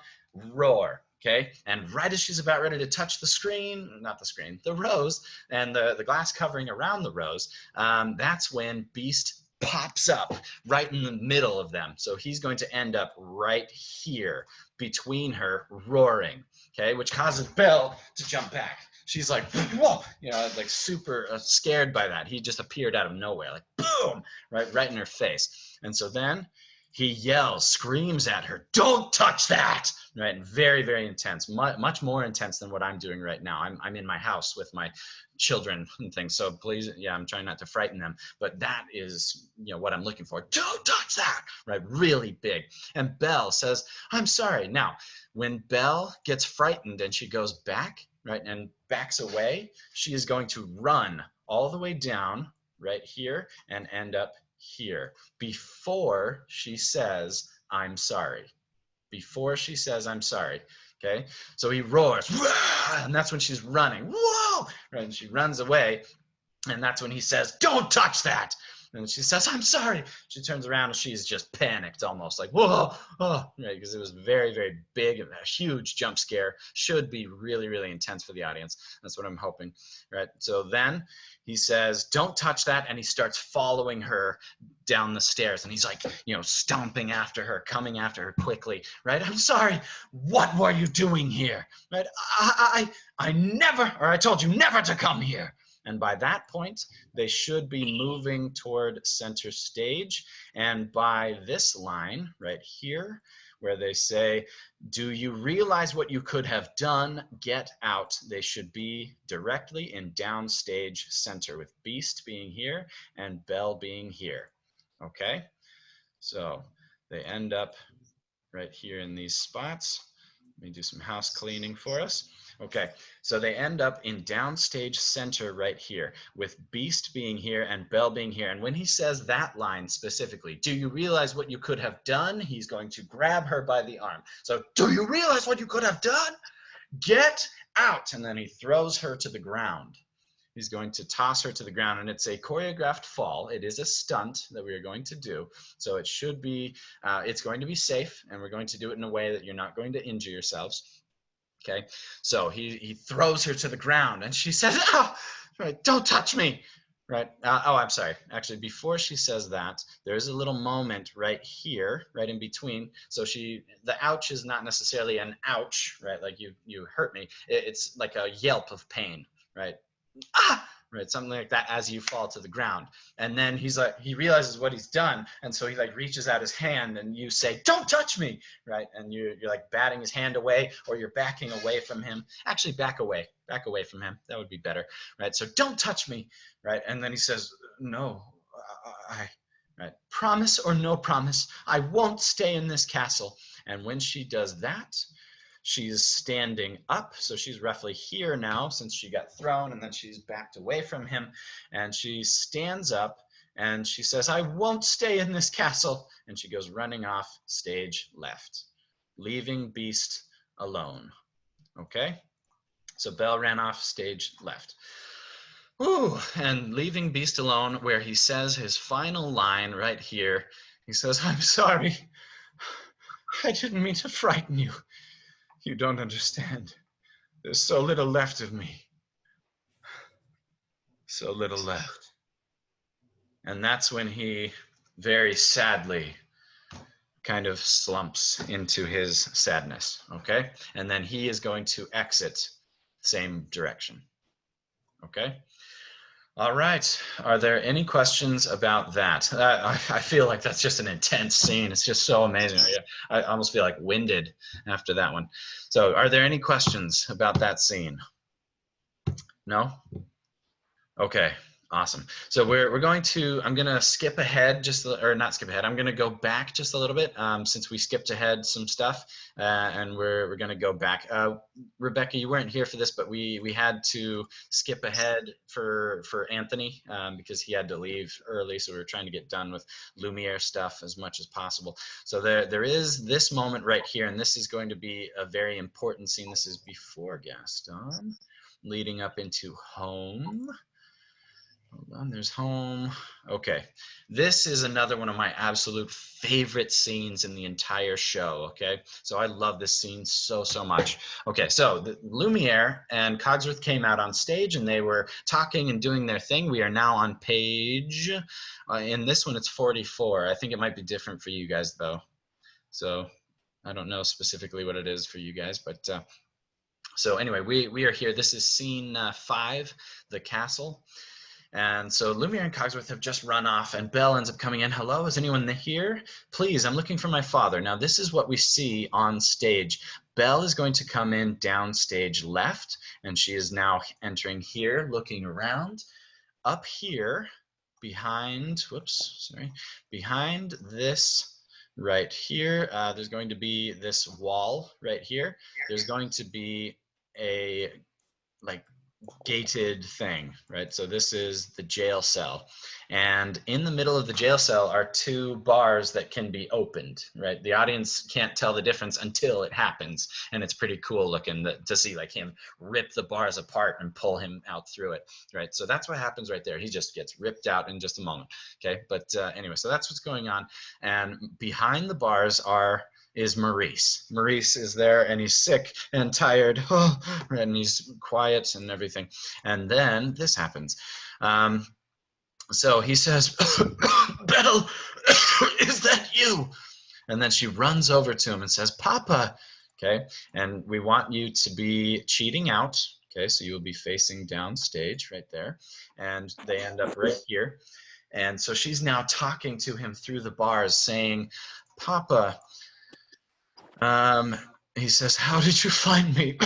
roar, okay? And right as she's about ready to touch the screen, not the screen, the rose, and the glass covering around the rose, that's when Beast pops up right in the middle of them. So he's going to end up right here between her, roaring, okay? Which causes Belle to jump back. She's like, whoa, you know, like super scared by that. He just appeared out of nowhere, like boom, right in her face. And so then he yells, screams at her, don't touch that, right? And very, very intense, much more intense than what I'm doing right now. I'm in my house with my children and things, so please, yeah, I'm trying not to frighten them, but that is, you know, what I'm looking for. Don't touch that, right? Really big. And Belle says, I'm sorry. Now, when Belle gets frightened and she goes back, right, and backs away, she is going to run all the way down right here and end up here before she says, I'm sorry. Before she says, I'm sorry. Okay, so he roars, and that's when she's running. Whoa! Right, and she runs away, and that's when he says, don't touch that. And she says, I'm sorry. She turns around and she's just panicked almost, like, whoa, oh, right, because it was very, very big, a huge jump scare. Should be really, really intense for the audience. That's what I'm hoping, right? So then he says, don't touch that, and he starts following her down the stairs, and he's like, stomping after her, coming after her quickly, right? I'm sorry, what were you doing here? Right? I never, or I told you never to come here. And by that point, they should be moving toward center stage. And by this line right here, where they say, do you realize what you could have done? Get out. They should be directly in downstage center, with Beast being here and Belle being here. Okay? So they end up right here in these spots. Let me do some house cleaning for us. Okay, so they end up in downstage center right here, with Beast being here and Belle being here. And when he says that line specifically, do you realize what you could have done? He's going to grab her by the arm. So, do you realize what you could have done? Get out! And then he throws her to the ground. He's going to toss her to the ground, and it's a choreographed fall. It is a stunt that we are going to do. So it should be, it's going to be safe, and we're going to do it in a way that you're not going to injure yourselves. Okay, so he throws her to the ground, and she says, oh, right, don't touch me, right? Oh, I'm sorry. Actually, before she says that, there's a little moment right here, right in between. So the ouch is not necessarily an ouch, right? Like you hurt me. It's like a yelp of pain, right? Ah! Right, something like that as you fall to the ground. And then he realizes what he's done, and so he like reaches out his hand, and you say, don't touch me, right? And you're like batting his hand away, or you're backing away from him. Actually, back away from him. That would be better, right? So don't touch me, right? And then he says, no, right? Promise or no promise, I won't stay in this castle. And when she does that, she's standing up, so she's roughly here now since she got thrown, and then she's backed away from him, and she stands up and she says, I won't stay in this castle, and she goes running off stage left, leaving Beast alone. Okay, so Belle ran off stage left. Ooh, and leaving Beast alone, where he says his final line right here. He says, I'm sorry, I didn't mean to frighten you. You don't understand. There's so little left of me. So little left. And that's when he very sadly kind of slumps into his sadness, okay? And then he is going to exit same direction, okay? All right, are there any questions about that? I feel like that's just an intense scene. It's just so amazing. I almost feel like winded after that one. So are there any questions about that scene? No? Okay, awesome. So I'm going to skip ahead or not skip ahead. I'm going to go back just a little bit since we skipped ahead some stuff, and we're going to go back. Rebecca, you weren't here for this, but we had to skip ahead for Anthony because he had to leave early, so we were trying to get done with Lumiere stuff as much as possible. So there is this moment right here, and this is going to be a very important scene. This is before Gaston, leading up into home. Hold on, there's home. Okay, this is another one of my absolute favorite scenes in the entire show, okay? So I love this scene so much. Okay, so the Lumiere and Cogsworth came out on stage, and they were talking and doing their thing. We are now on page, in this one it's 44. I think it might be different for you guys though. So I don't know specifically what it is for you guys, but so anyway, we are here. This is scene 5, the castle. And so Lumiere and Cogsworth have just run off, and Belle ends up coming in. Hello, is anyone here? Please, I'm looking for my father. Now, this is what we see on stage. Belle is going to come in downstage left, and she is now entering here, looking around. Up here, behind this right here, there's going to be this wall right here. There's going to be a gated thing, right? So this is the jail cell. And in the middle of the jail cell are two bars that can be opened, right? The audience can't tell the difference until it happens. And it's pretty cool looking to see like him rip the bars apart and pull him out through it, right? So that's what happens right there. He just gets ripped out in just a moment, okay? But anyway, so that's what's going on. And behind the bars is Maurice. Maurice is there and he's sick and tired, and he's quiet and everything. And then this happens. So he says, Belle, is that you? And then she runs over to him and says, Papa, okay? And we want you to be cheating out, okay? So you'll be facing downstage right there. And they end up right here. And so she's now talking to him through the bars saying, Papa, he says, how did you find me?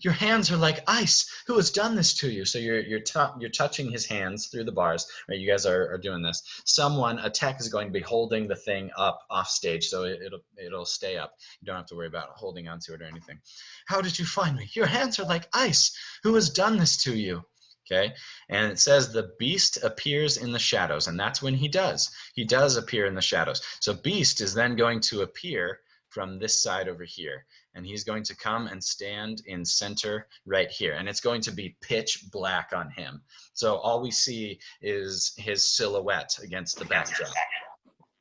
Your hands are like ice. Who has done this to you? So you're touching his hands through the bars, right? You guys are doing this. A tech is going to be holding the thing up off stage, so it'll stay up. You don't have to worry about holding onto it or anything. How did you find me? Your hands are like ice. Who has done this to you? Okay, and it says the beast appears in the shadows, and that's when he does. He does appear in the shadows. So beast is then going to appear from this side over here, and he's going to come and stand in center right here, and it's going to be pitch black on him. So all we see is his silhouette against the backdrop.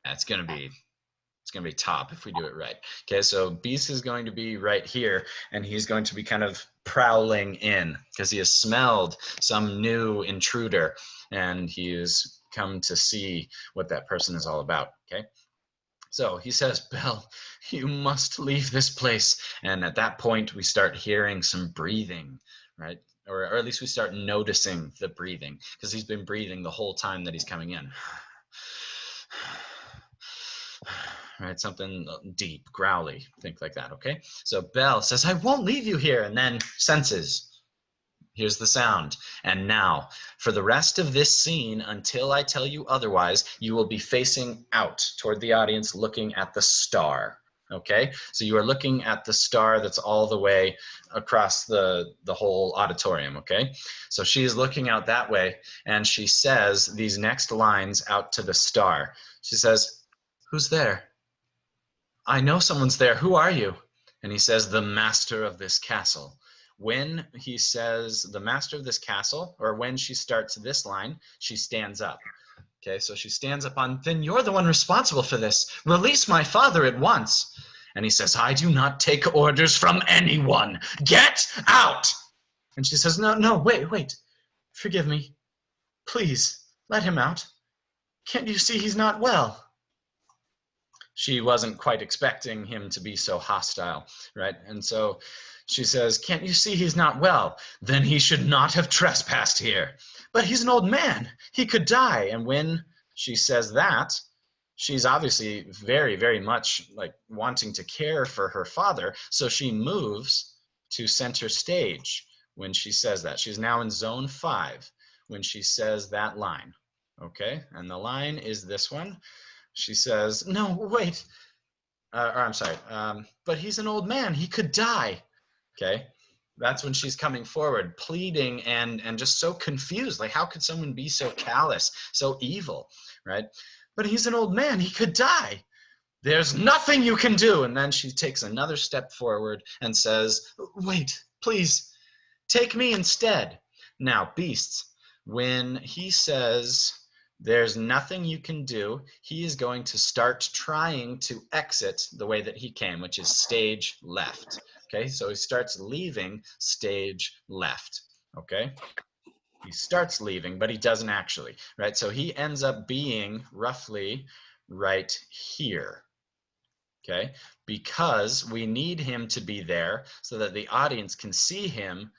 It's gonna be top if we do it right. Okay, so Beast is going to be right here, and he's going to be kind of prowling in because he has smelled some new intruder, and he has come to see what that person is all about. Okay. So he says, Belle, you must leave this place. And at that point, we start hearing some breathing, right? Or at least we start noticing the breathing, because he's been breathing the whole time that he's coming in. Right, something deep, growly, think like that, okay? So Belle says, I won't leave you here, and then senses. Here's the sound. And now, for the rest of this scene, until I tell you otherwise, you will be facing out toward the audience, looking at the star, okay? So you are looking at the star that's all the way across the whole auditorium, okay? So she is looking out that way, and she says these next lines out to the star. She says, who's there? I know someone's there. Who are you? And he says, the master of this castle. When he says the master of this castle, or when she starts this line, she stands up. Okay, so she stands up on, then you're the one responsible for this. Release my father at once. And he says, I do not take orders from anyone. Get out. And she says, no, wait. Forgive me. Please, let him out. Can't you see he's not well? She wasn't quite expecting him to be so hostile, right? And so she says, can't you see he's not well? Then he should not have trespassed here. But he's an old man. He could die. And when she says that, she's obviously very, very much like wanting to care for her father. So she moves to center stage when she says that. She's now in zone 5 when she says that line, okay? And the line is this one. She says, no, wait, I'm sorry, but he's an old man, he could die, okay? That's when she's coming forward, pleading and just so confused, like how could someone be so callous, so evil, right? But he's an old man, he could die. There's nothing you can do. And then she takes another step forward and says, wait, please, take me instead. Now, beasts, when he says, there's nothing you can do, he is going to start trying to exit the way that he came, which is stage left. Okay, so he starts leaving stage left. Okay, he starts leaving, but he doesn't actually, right? So he ends up being roughly right here. Okay, because we need him to be there so that the audience can see him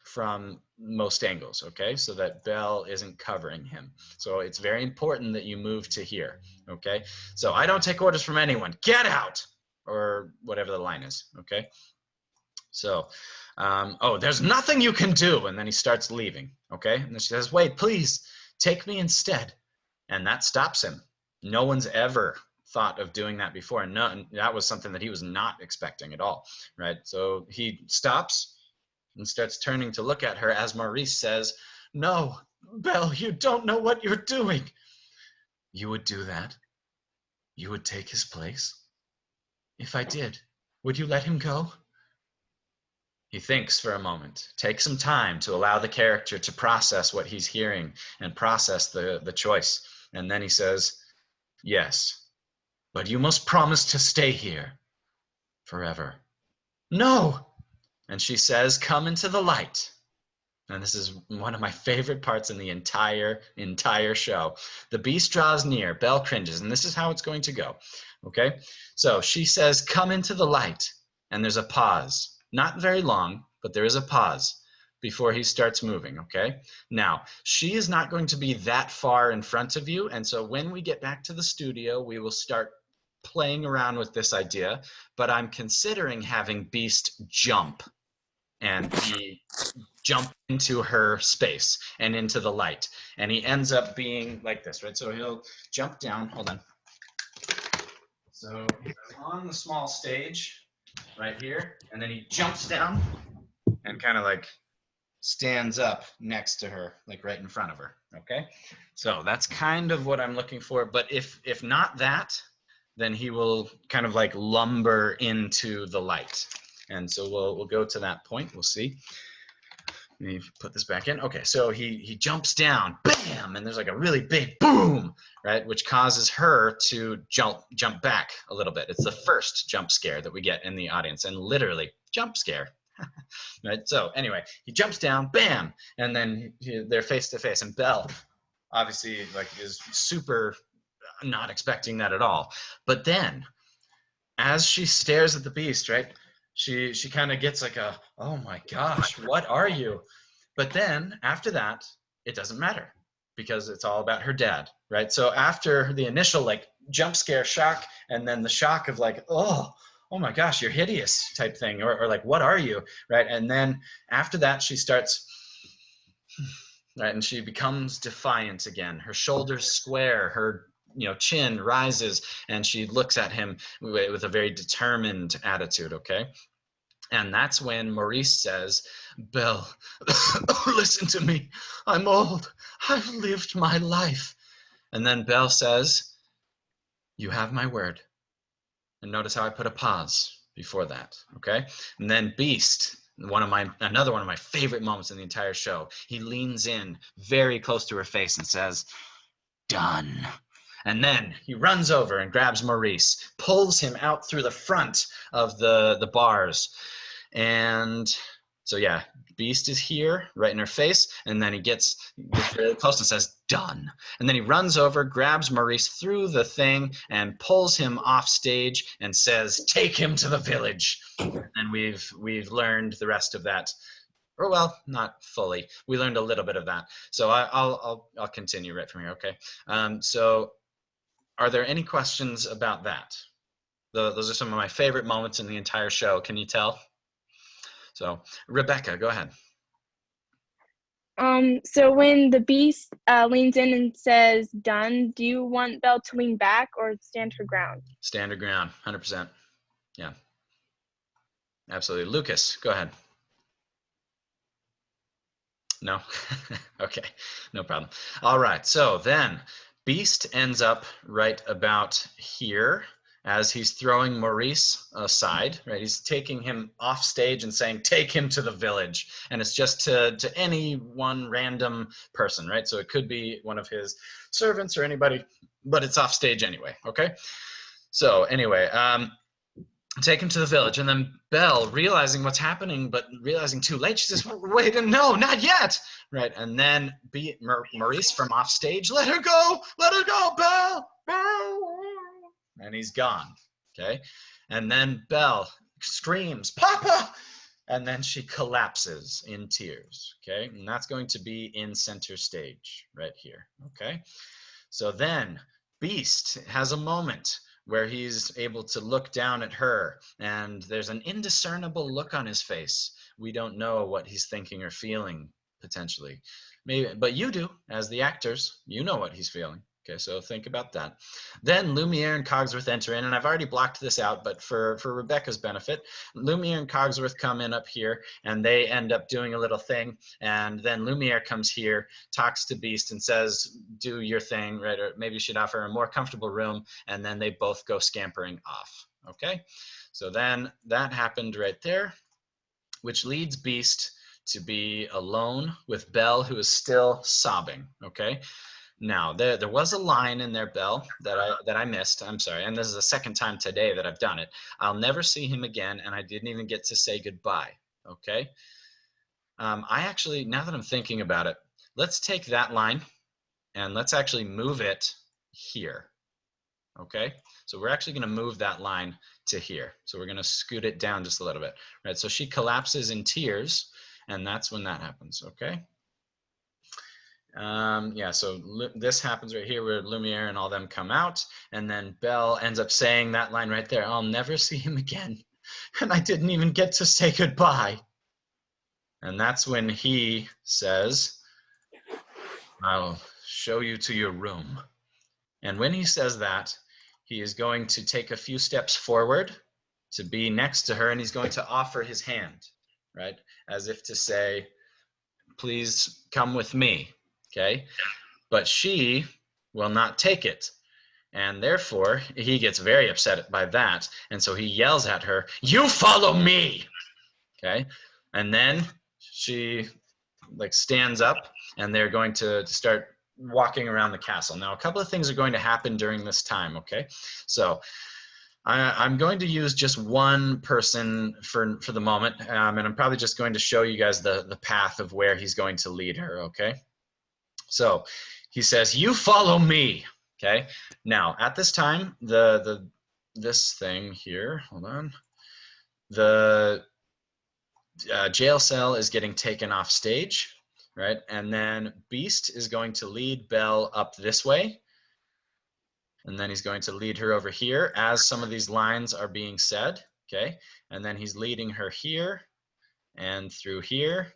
from most angles, okay, so that Belle isn't covering him. So it's very important that you move to here, okay? So I don't take orders from anyone. Get out, or whatever the line is, okay? So, oh, there's nothing you can do, and then he starts leaving, okay? And then she says, wait, please, take me instead. And that stops him. No one's ever thought of doing that before, and that was something that he was not expecting at all, right? So he stops. and starts turning to look at her as Maurice says, "No, Belle, you don't know what you're doing." "You would do that? You would take his place? If I did, would you let him go?" He thinks for a moment, takes some time to allow the character to process what he's hearing and process the choice. And then he says, "Yes, but you must promise to stay here forever." "No!" And she says, "Come into the light." And this is one of my favorite parts in the entire show. The beast draws near, Belle cringes, and this is how it's going to go. Okay? So she says, "Come into the light." And there's a pause. Not very long, but there is a pause before he starts moving, okay? Now, she is not going to be that far in front of you, and so when we get back to the studio, we will start playing around with this idea, but I'm considering having Beast jump, and he jump into her space and into the light, and he ends up being like this, right? So he'll jump down, hold on. So he's on the small stage right here, and then he jumps down and kind of like stands up next to her, like right in front of her, okay? So that's kind of what I'm looking for, but if not that, then he will kind of like lumber into the light. And so we'll go to that point, we'll see. Let me put this back in. Okay, so he jumps down, bam, and there's like a really big boom, right, which causes her to jump back a little bit. It's the first jump scare that we get in the audience, and literally jump scare. Right, so anyway, he jumps down, bam, and then they're face to face, and Belle obviously like is super not expecting that at all. But then as she stares at the beast, right, she kind of gets like a, "Oh my gosh, what are you?" But then after that, it doesn't matter because it's all about her dad, right? So after the initial like jump scare shock, and then the shock of like, oh my gosh, you're hideous type thing, or like, what are you, right? And then after that, she starts, right, and she becomes defiant again. Her shoulders square, her chin rises, and she looks at him with a very determined attitude, okay? And that's when Maurice says, "Belle, listen to me. I'm old. I've lived my life." And then Belle says, "You have my word." And notice how I put a pause before that, okay? And then Beast, another one of my favorite moments in the entire show, he leans in very close to her face and says, "Done." And then he runs over and grabs Maurice, pulls him out through the front of the bars. And so yeah, Beast is here right in her face, and then he gets really close and says, "Done." And then he runs over, grabs Maurice through the thing, and pulls him off stage and says, "Take him to the village." And we've learned the rest of that. Or well, not fully. We learned a little bit of that. So I'll continue right from here, okay? So are there any questions about that? Those are some of my favorite moments in the entire show. Can you tell? So Rebecca, go ahead. So when the beast leans in and says "done," do you want Belle to lean back or stand her ground? Stand her ground, 100%. Yeah, absolutely. Lucas, go ahead. No? Okay, no problem. All right, so then Beast ends up right about here as he's throwing Maurice aside, right? He's taking him off stage and saying, "Take him to the village." And it's just to any one random person, right? So it could be one of his servants or anybody, but it's off stage anyway, okay? So anyway, take him to the village. And then Belle, realizing what's happening, but realizing too late, she says, "Wait, no, not yet." Right, and then Maurice from off stage, let her go, Belle, Belle. And he's gone, okay? And then Belle screams, "Papa!" And then she collapses in tears, okay? And that's going to be in center stage right here, okay? So then Beast has a moment where he's able to look down at her, and there's an indiscernible look on his face. We don't know what he's thinking or feeling, potentially. Maybe, but you do, as the actors, you know what he's feeling, Okay, so think about that. Then Lumiere and Cogsworth enter in, and I've already blocked this out, but for Rebecca's benefit, Lumiere and Cogsworth come in up here, and they end up doing a little thing, and then Lumiere comes here, talks to Beast, and says, do your thing, right? Or maybe you should offer a more comfortable room, and then they both go scampering off, okay? So then that happened right there, which leads Beast to be alone with Belle, who is still sobbing, okay? Now, there was a line in there, Belle, that I missed. I'm sorry, and this is the second time today that I've done it. I'll never see him again, and I didn't even get to say goodbye, okay? I actually, now that I'm thinking about it, let's take that line, and let's actually move it here, okay? So we're actually going to move that line to here. So we're going to scoot it down just a little bit, right? So she collapses in tears, and that's when that happens, okay? Yeah, so this happens right here where Lumiere and all them come out, and then Belle ends up saying that line right there, I'll never see him again, and I didn't even get to say goodbye. And that's when he says, I'll show you to your room. And when he says that, he is going to take a few steps forward to be next to her, and he's going to offer his hand, right? As if to say, please come with me. Okay, but she will not take it, and therefore he gets very upset by that, and so he yells at her, you follow me. Okay, and then she like stands up, and they're going to start walking around the castle. Now a couple of things are going to happen during this time, okay? So I'm going to use just one person for the moment, and I'm probably just going to show you guys the path of where he's going to lead her, okay? So he says, you follow me, okay? Now, at this time, this thing here, hold on, the jail cell is getting taken off stage, right? And then Beast is going to lead Belle up this way, and then he's going to lead her over here as some of these lines are being said, okay? And then he's leading her here and through here,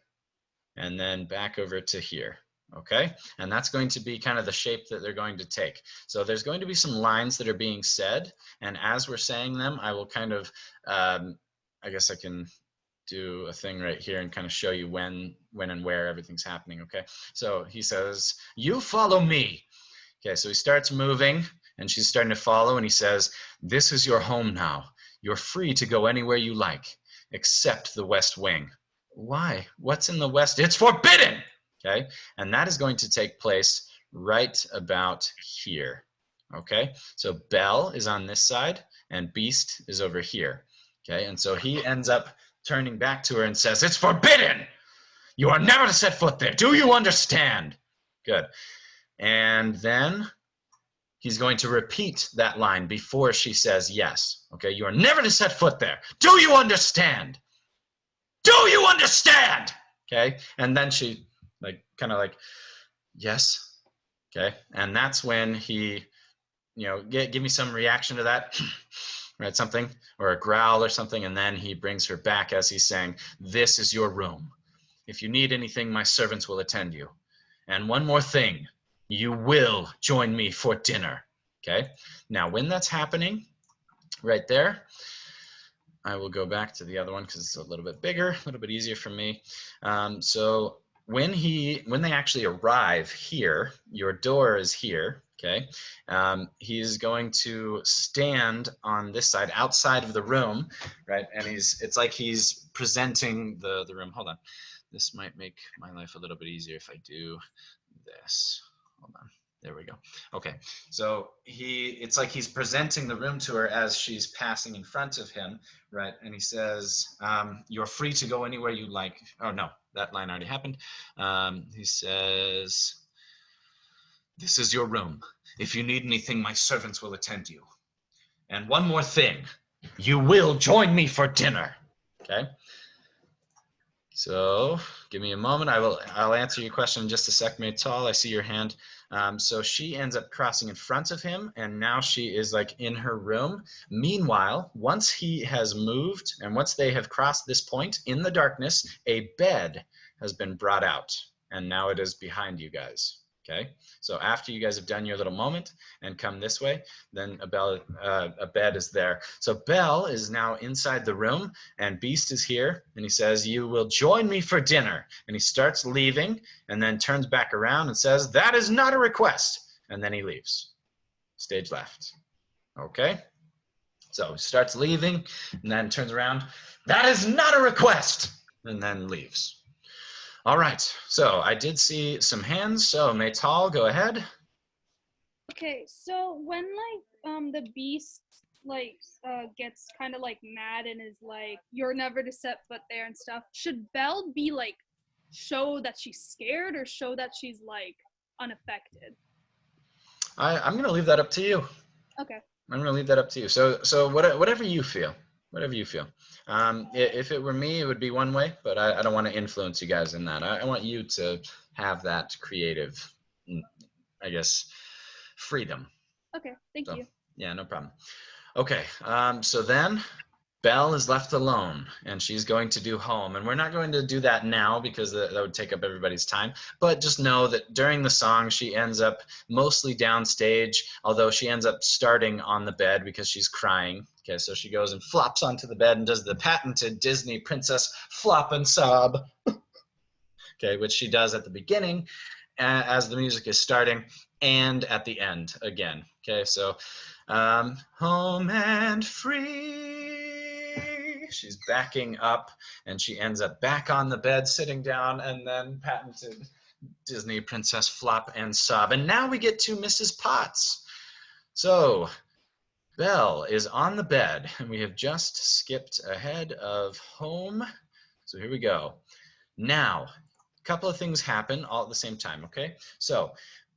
and then back over to here. Okay, and that's going to be kind of the shape that they're going to take. So there's going to be some lines that are being said, and as we're saying them, I will kind of, I guess I can do a thing right here and kind of show you when and where everything's happening, okay? So he says, you follow me. Okay, so he starts moving, and she's starting to follow, and he says, this is your home now. You're free to go anywhere you like, except the West Wing. Why? What's in the West? It's forbidden! Okay, and that is going to take place right about here. Okay, so Belle is on this side and Beast is over here. Okay, and so he ends up turning back to her and says, it's forbidden! You are never to set foot there. Do you understand? Good. And then he's going to repeat that line before she says yes. Okay, you are never to set foot there. Do you understand? Do you understand? Okay, and then she kind of like, yes, okay, and that's when he, give me some reaction to that, right, something, or a growl or something, and then he brings her back as he's saying, this is your room. If you need anything, my servants will attend you. And one more thing, you will join me for dinner, okay? Now, when that's happening, right there, I will go back to the other one because it's a little bit bigger, a little bit easier for me. So when they actually arrive here, your door is here, okay? He's going to stand on this side, outside of the room, right? And it's like he's presenting the room. Hold on. This might make my life a little bit easier if I do this. Hold on. There we go. Okay, so it's like he's presenting the room to her as she's passing in front of him, right? And he says, you're free to go anywhere you like. Oh, no, that line already happened. He says, this is your room. If you need anything, my servants will attend you. And one more thing, you will join me for dinner, okay? So give me a moment. I'll answer your question in just a sec, Maytal. I see your hand. So she ends up crossing in front of him, and now she is like in her room. Meanwhile, once he has moved and once they have crossed this point in the darkness, a bed has been brought out, and now it is behind you guys. Okay, so after you guys have done your little moment and come this way, then a bed is there. So Belle is now inside the room, and Beast is here, and he says, "You will join me for dinner." And he starts leaving, and then turns back around and says, "That is not a request." And then he leaves. Stage left. Okay, so he starts leaving, and then turns around. "That is not a request," and then leaves. All right, so I did see some hands, so Maytal, go ahead. Okay, so when like the beast like gets kind of like mad and is like, "You're never to set foot there" and stuff, should Belle be like show that she's scared or show that she's like unaffected? I'm gonna leave that up to you. Okay. I'm gonna leave that up to you. So whatever you feel, whatever you feel. If it were me, it would be one way, but I don't want to influence you guys in that. I want you to have that creative, I guess, freedom. Okay, thank you. Yeah, no problem. Okay, so then Belle is left alone, and she's going to do home. And we're not going to do that now because that would take up everybody's time. But just know that during the song, she ends up mostly downstage, although she ends up starting on the bed because she's crying. Okay, so she goes and flops onto the bed and does the patented Disney princess flop and sob, okay, which she does at the beginning as the music is starting and at the end again. Okay, so home and free. She's backing up, and she ends up back on the bed, sitting down, and then patented Disney princess flop and sob. And now we get to Mrs. Potts. So Belle is on the bed, and we have just skipped ahead of home. So here we go. Now, a couple of things happen all at the same time, okay? So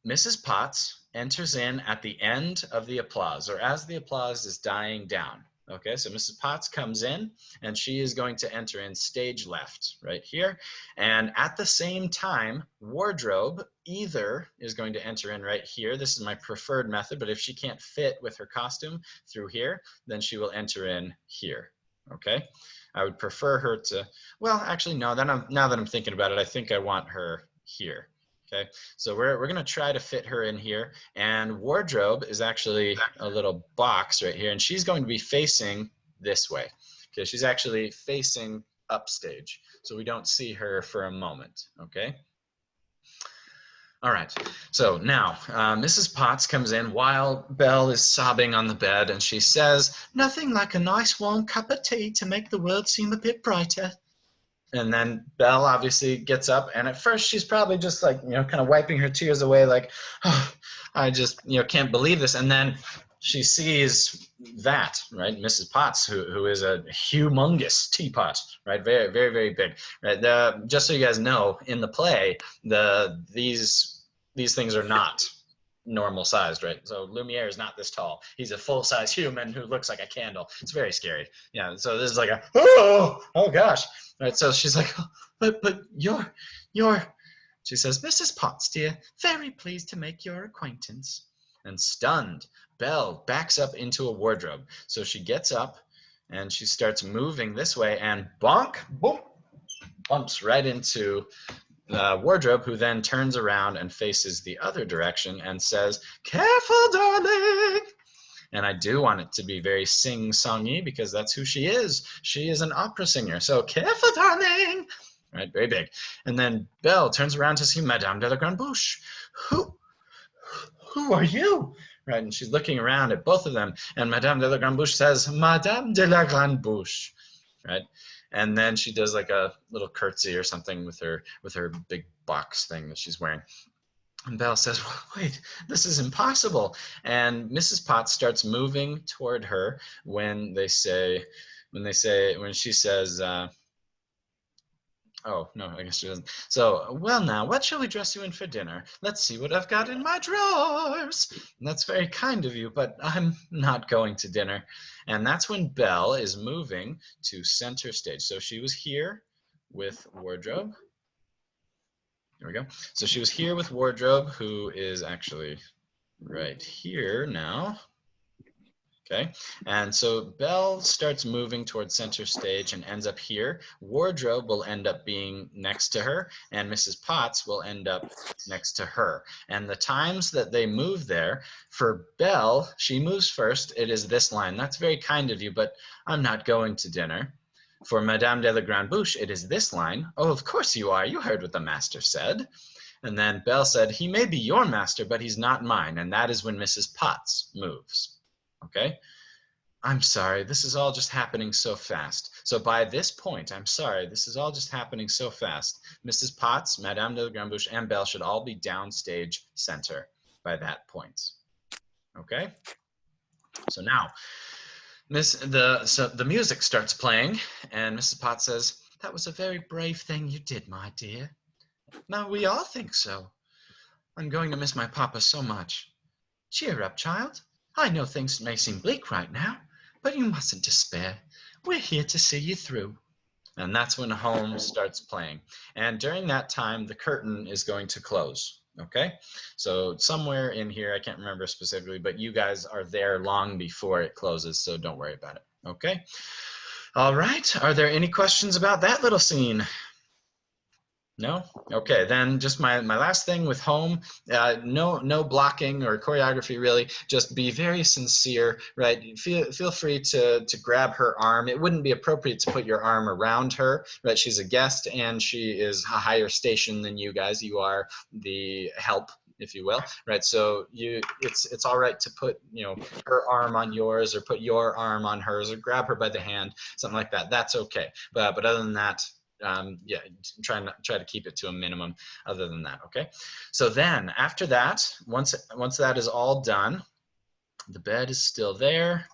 Mrs. Potts enters in at the end of the applause, or as the applause is dying down. Okay, so Mrs. Potts comes in, and she is going to enter in stage left, right here. And at the same time, wardrobe either is going to enter in right here. This is my preferred method, but if she can't fit with her costume through here, then she will enter in here, okay? I would prefer her to, well, actually, no, now that I'm thinking about it, I think I want her here. Okay, so we're going to try to fit her in here, and wardrobe is actually a little box right here, and she's going to be facing this way. Okay, she's actually facing upstage, so we don't see her for a moment. Okay. All right, so now Mrs. Potts comes in while Belle is sobbing on the bed, and she says, "Nothing like a nice warm cup of tea to make the world seem a bit brighter." And then Belle obviously gets up, and at first she's probably just like, kind of wiping her tears away, like, "Oh, I just, can't believe this." And then she sees that, right? Mrs. Potts, who is a humongous teapot, right? Very, very, very big, right? Just so you guys know, in the play, these things are not normal sized, right? So Lumiere is not this tall. He's a full-size human who looks like a candle. It's very scary. Yeah, so this is like oh gosh. Right, so she's like, but you're, she says, "Mrs. Potts, dear, very pleased to make your acquaintance." And stunned, Belle backs up into a wardrobe. So she gets up, and she starts moving this way, and bonk, boom, bumps right into wardrobe, who then turns around and faces the other direction and says, "Careful, darling." And I do want it to be very sing-songy because that's who she is. She is an opera singer. So, "Careful, darling." Right, very big. And then Belle turns around to see Madame de la Grande Bouche. Who are you? Right, and she's looking around at both of them. And Madame de la Grande Bouche says, "Madame de la Grande Bouche." Right? And then she does like a little curtsy or something with her big box thing that she's wearing. And Belle says, "Wait, this is impossible." And Mrs. Potts starts moving toward her when she says, oh, no, I guess she doesn't. So, "Well, now, what shall we dress you in for dinner? Let's see what I've got in my drawers." And that's very kind of you, but I'm not going to dinner. And that's when Belle is moving to center stage. So she was here with wardrobe. There we go. So she was here with wardrobe, who is actually right here now. Okay, and so Belle starts moving towards center stage and ends up here. Wardrobe will end up being next to her, and Mrs. Potts will end up next to her. And the times that they move there, for Belle, she moves first. It is this line. That's very kind of you, but I'm not going to dinner. For Madame de la Grande Bouche, it is this line. Oh, of course you are. You heard what the master said. And then Belle said, he may be your master, but he's not mine. And that is when Mrs. Potts moves. Okay, I'm sorry, this is all just happening so fast. So by this point, I'm sorry, this is all just happening so fast. Mrs. Potts, Madame de la Grande Bouche, and Belle should all be downstage center by that point. Okay, so now the music starts playing, and Mrs. Potts says, that was a very brave thing you did, my dear. Now we all think so. I'm going to miss my papa so much. Cheer up, child. I know things may seem bleak right now, but you mustn't despair. We're here to see you through. And that's when Home starts playing. And during that time, the curtain is going to close. Okay? So somewhere in here, I can't remember specifically, but you guys are there long before it closes, so don't worry about it. Okay? All right. Are there any questions about that little scene? No? Okay, then just my last thing with Home, no blocking or choreography really, just be very sincere, right? Feel free to grab her arm. It wouldn't be appropriate to put your arm around her, right? She's a guest and she is a higher station than you guys. You are the help, if you will, right? So it's all right to put, her arm on yours or put your arm on hers or grab her by the hand, something like that. That's okay. But other than that, yeah, try to keep it to a minimum other than that. Okay, so then after that, once that is all done, the bed is still there,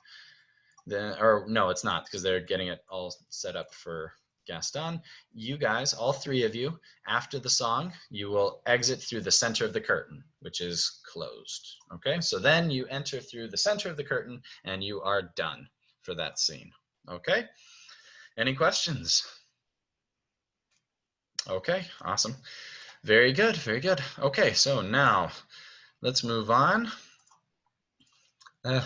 then, or no, it's not, because they're getting it all set up for Gaston. You guys, all three of you, after the song, you will exit through the center of the curtain, which is closed. Okay, so then you enter through the center of the curtain and you are done for that scene. Okay, any questions? Okay, awesome. Very good, very good. Okay, so now let's move on. I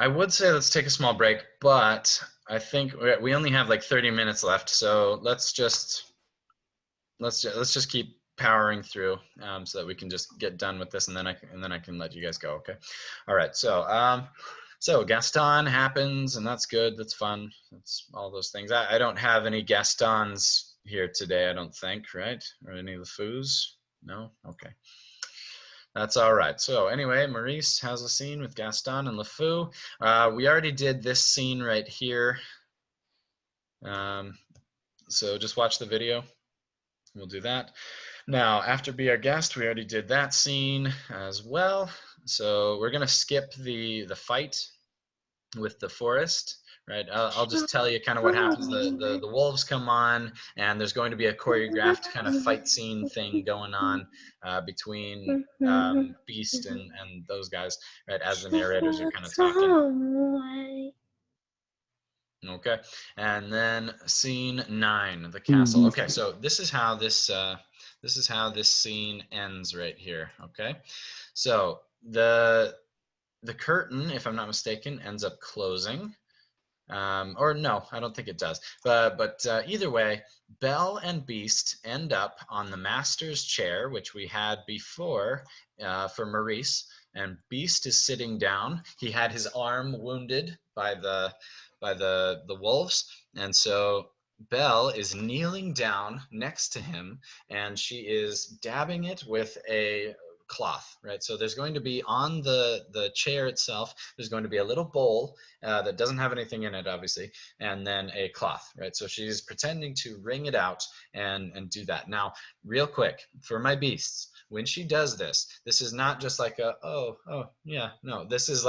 would say let's take a small break, but I think we only have like 30 minutes left, so let's just keep powering through so that we can just get done with this, and then I can let you guys go. Okay. All right. So Gaston happens, and that's good. That's fun. That's all those things. I don't have any Gastons here today, I don't think, right? Or any of the Foos? No? Okay. That's all right. So anyway, Maurice has a scene with Gaston and LeFou. We already did this scene right here. So just watch the video. We'll do that. Now, after Be Our Guest, we already did that scene as well. So we're gonna skip the fight with the forest, right? I'll just tell you kind of what happens. The wolves come on, and there's going to be a choreographed kind of fight scene thing going on between Beast and those guys, right? As the narrators are kind of talking. Okay, and then scene 9, the castle. Okay, so this is how this scene ends right here. Okay, so the curtain, if I'm not mistaken, ends up closing. Or no, I don't think it does. But either way, Belle and Beast end up on the master's chair, which we had before for Maurice. And Beast is sitting down. He had his arm wounded by the wolves, and so Belle is kneeling down next to him, and she is dabbing it with a cloth, right? So there's going to be on the chair itself, there's going to be a little bowl that doesn't have anything in it, obviously, and then a cloth, right? So she's pretending to wring it out and do that. Now, real quick, for my beasts, when she does this is not just like a, oh, yeah, no, this is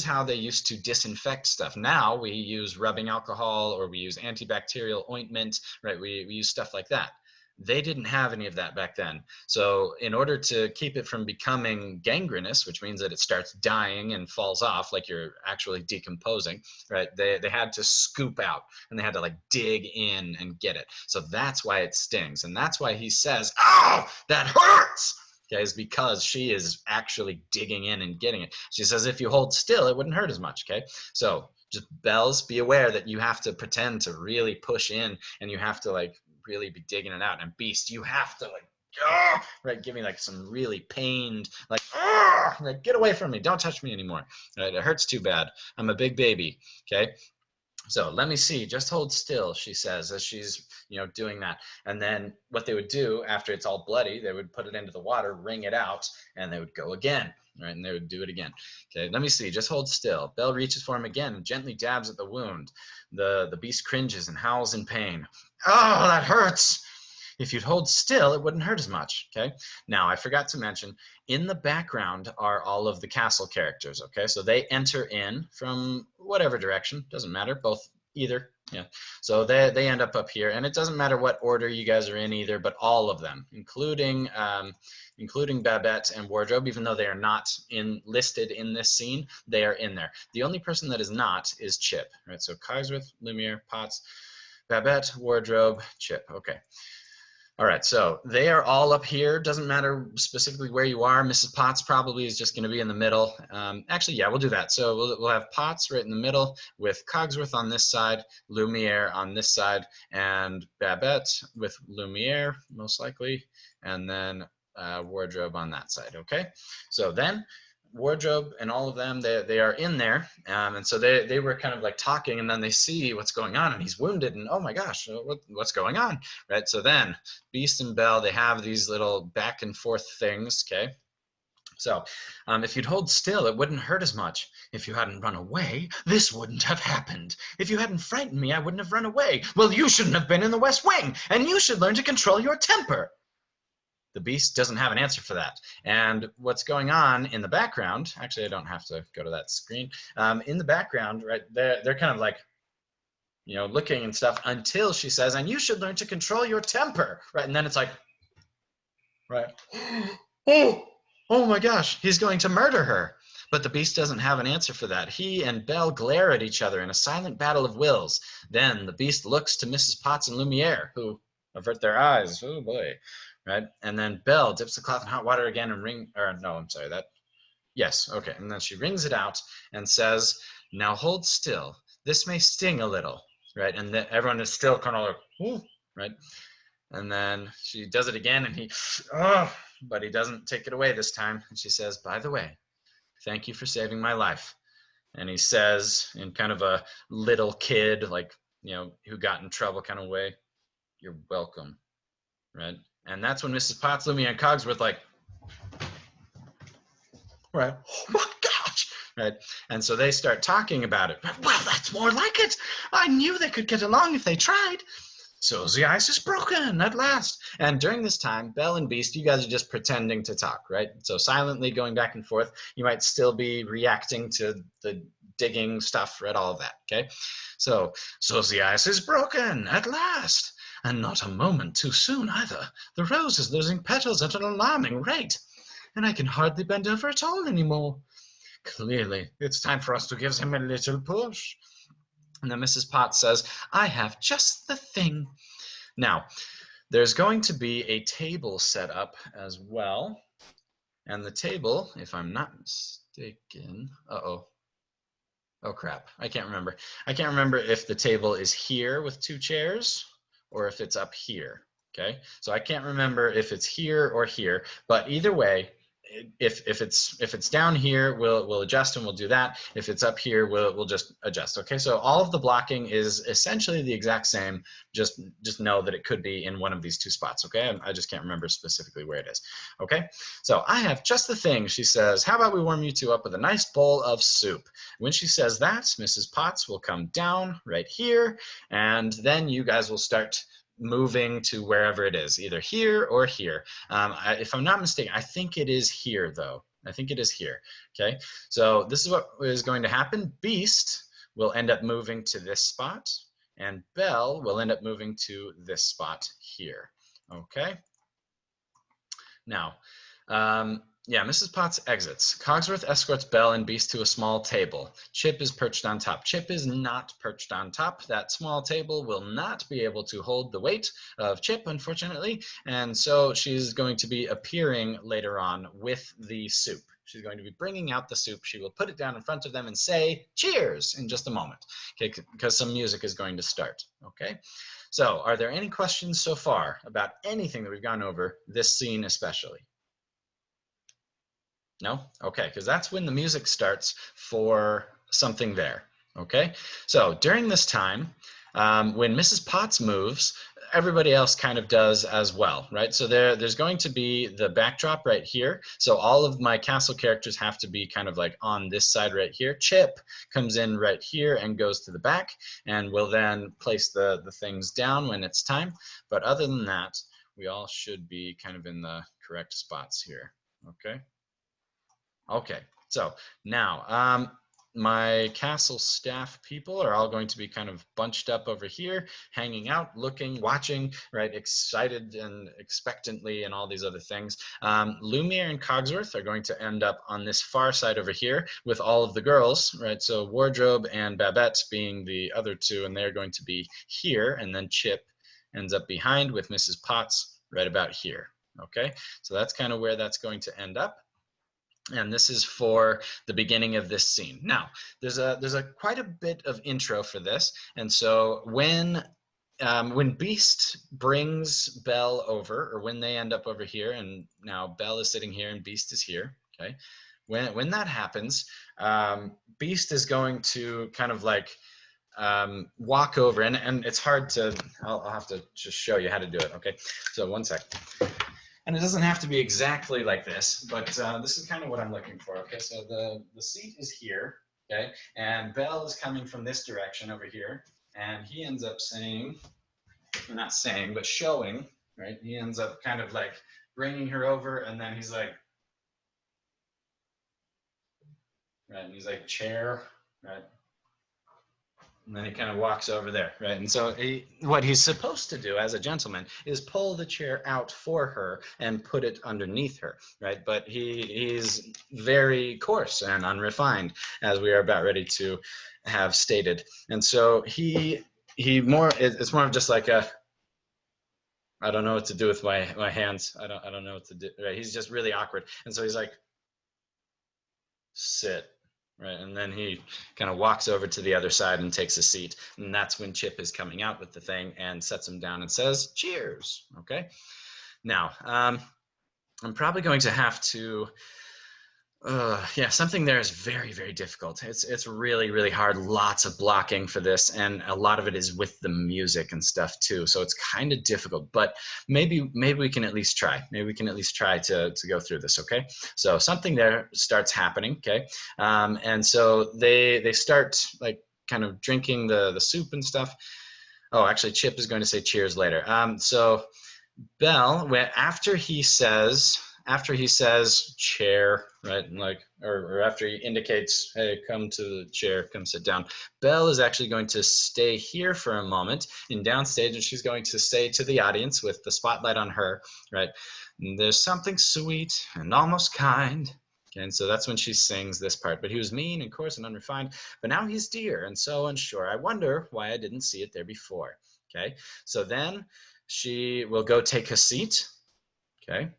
how they used to disinfect stuff. Now we use rubbing alcohol, or we use antibacterial ointment, right? We use stuff like that. They didn't have any of that back then. So in order to keep it from becoming gangrenous, which means that it starts dying and falls off like you're actually decomposing, right? They had to scoop out, and they had to like dig in and get it. So that's why it stings. And that's why he says, "Oh, that hurts." okay, is because she is actually digging in and getting it. She says if you hold still, it wouldn't hurt as much, okay? So just bells, be aware that you have to pretend to really push in and you have to like really be digging it out. And beast, you have to like, right, give me like some really pained, like, get away from me, don't touch me anymore. Right, it hurts too bad. I'm a big baby, okay? So let me see, just hold still, she says, as she's, doing that. And then what they would do after it's all bloody, they would put it into the water, wring it out, and they would go again, right? And they would do it again. Okay, let me see, just hold still. Belle reaches for him again and gently dabs at the wound. The beast cringes and howls in pain. Oh, that hurts! If you'd hold still, it wouldn't hurt as much, okay? Now, I forgot to mention, in the background are all of the castle characters, okay? So they enter in from whatever direction, doesn't matter, both, either, yeah. So they end up here, and it doesn't matter what order you guys are in either, but all of them, including Babbette and Wardrobe, even though they are not listed in this scene, they are in there. The only person that is not is Chip, right? So Cogsworth, Lumiere, Potts, Babbette, Wardrobe, Chip, okay. All right, so they are all up here. Doesn't matter specifically where you are. Mrs. Potts probably is just going to be in the middle. Actually, yeah, we'll do that. So we'll have Potts right in the middle with Cogsworth on this side, Lumiere on this side, and Babbette with Lumiere, most likely, and then Wardrobe on that side, okay? So then Wardrobe and all of them, they are in there, and so they were kind of like talking, and then they see what's going on, and he's wounded, and oh my gosh, what's going on, right? So then Beast and Belle, they have these little back and forth things, okay? So if you'd hold still, it wouldn't hurt as much. If you hadn't run away, this wouldn't have happened. If you hadn't frightened me, I wouldn't have run away. Well, you shouldn't have been in the West Wing, and you should learn to control your temper. The beast doesn't have an answer for that. And what's going on in the background, actually I don't have to go to that screen, in the background, right, they're kind of like, looking and stuff until she says, and you should learn to control your temper, right? And then it's like, right, oh my gosh, he's going to murder her. But the beast doesn't have an answer for that. He and Belle glare at each other in a silent battle of wills. Then the beast looks to Mrs. Potts and Lumiere, who avert their eyes. Oh boy. Right? And then Belle dips the cloth in hot water again and yes, okay. And then she wrings it out and says, now hold still. This may sting a little, right? And then everyone is still kind of like, ooh, right? And then she does it again and but he doesn't take it away this time. And she says, by the way, thank you for saving my life. And he says in kind of a little kid, like, who got in trouble kind of way, you're welcome, right? And that's when Mrs. Potts, Lumiere, and Cogsworth like, right, oh my gosh, right? And so they start talking about it. Well, that's more like it. I knew they could get along if they tried. So the ice is broken at last. And during this time, Belle and Beast, you guys are just pretending to talk, right? So silently going back and forth. You might still be reacting to the digging stuff, right? All of that, okay? So the ice is broken at last. And not a moment too soon either. The rose is losing petals at an alarming rate, and I can hardly bend over at all anymore. Clearly, it's time for us to give him a little push. And then Mrs. Potts says, I have just the thing. Now, there's going to be a table set up as well. And the table, if I'm not mistaken, oh crap, I can't remember. I can't remember if the table is here with 2 chairs or if it's up here, okay? So I can't remember if it's here or here, but either way, if it's down here, we'll adjust and we'll do that. If it's up here, we'll just adjust, okay? So all of the blocking is essentially the exact same, just know that it could be in one of these 2 spots, okay? I just can't remember specifically where it is, okay? So I have just the thing, she says. How about we warm you 2 up with a nice bowl of soup? When she says that, Mrs. Potts will come down right here, and then you guys will start moving to wherever it is, either here or here. If I'm not mistaken, I think it is here though. I think it is here, okay? So this is what is going to happen. Beast will end up moving to this spot, and Belle will end up moving to this spot here, okay? Now, Yeah, Mrs. Potts exits. Cogsworth escorts Belle and Beast to a small table. Chip is perched on top. Chip is not perched on top. That small table will not be able to hold the weight of Chip, unfortunately, and so she's going to be appearing later on with the soup. She's going to be bringing out the soup. She will put it down in front of them and say, cheers, in just a moment, okay, because some music is going to start, okay? So are there any questions so far about anything that we've gone over, this scene especially? No? Okay, because that's when the music starts for something there. Okay, so during this time, when Mrs. Potts moves, everybody else kind of does as well, right? So there's going to be the backdrop right here. So all of my castle characters have to be kind of like on this side right here. Chip comes in right here and goes to the back, and will then place the things down when it's time. But other than that, we all should be kind of in the correct spots here. Okay. Okay, so now my castle staff people are all going to be kind of bunched up over here, hanging out, looking, watching, right, excited and expectantly and all these other things. Lumiere and Cogsworth are going to end up on this far side over here with all of the girls, right, so Wardrobe and Babbette being the other two, and they're going to be here, and then Chip ends up behind with Mrs. Potts right about here. Okay, so that's kind of where that's going to end up. And this is for the beginning of this scene. Now, there's a quite a bit of intro for this, and so when Beast brings Belle over, or when they end up over here, and now Belle is sitting here and Beast is here. Okay, when that happens, Beast is going to kind of like walk over, and it's hard to. I'll have to just show you how to do it. Okay, so one sec. And it doesn't have to be exactly like this, but this is kind of what I'm looking for. Okay, so the seat is here, okay, and Belle is coming from this direction over here, and he ends up saying, or not saying, but showing, right? He ends up kind of like bringing her over, and then he's like, right, and he's like, chair, right? And then he kind of walks over there, right? And so what he's supposed to do as a gentleman is pull the chair out for her and put it underneath her, right? But he's very coarse and unrefined, as we are about ready to have stated. And so it's more of just like a, I don't know what to do with my hands. I don't know what to do. Right? He's just really awkward. And so he's like, sit. Right, and then he kind of walks over to the other side and takes a seat, and that's when Chip is coming out with the thing and sets him down and says, cheers, okay? Now, I'm probably going to have to, yeah, something there is very, very difficult. It's really, really hard, lots of blocking for this, and a lot of it is with the music and stuff too, so it's kind of difficult, but maybe we can at least try. Maybe we can at least try to go through this, okay? So something there starts happening, okay? And so they start like kind of drinking the soup and stuff. Oh, actually, Chip is going to say cheers later. So Belle, after he says chair, right, like, or after he indicates, hey, come to the chair, come sit down, Belle is actually going to stay here for a moment in downstage, and she's going to say to the audience with the spotlight on her, right, there's something sweet and almost kind. Okay, and so that's when she sings this part. But he was mean and coarse and unrefined, but now he's dear and so unsure. I wonder why I didn't see it there before. Okay, so then she will go take a seat. Okay.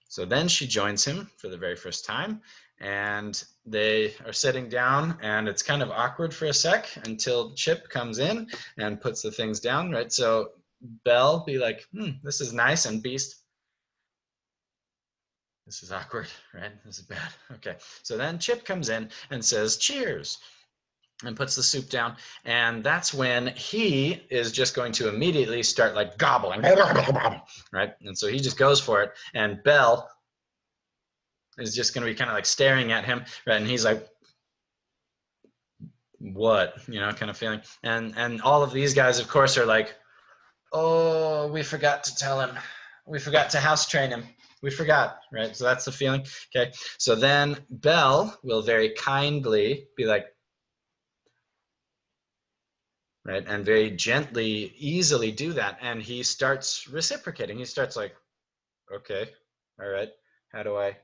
So then she joins him for the very first time, and they are sitting down, and it's kind of awkward for a sec until Chip comes in and puts the things down, right? So Belle be like, this is nice, and Beast, this is awkward, right? This is bad. Okay, so then Chip comes in and says, cheers, and puts the soup down, and that's when he is just going to immediately start like gobbling, right? And so he just goes for it, and Belle is just going to be kind of like staring at him, right? And he's like, what, kind of feeling. And all of these guys, of course, are like, oh, we forgot to tell him, we forgot to house train him, we forgot, right? So that's the feeling. Okay, so then Belle will very kindly be like, right, and very gently, easily do that, and he starts reciprocating. He starts like, okay, all right, how do I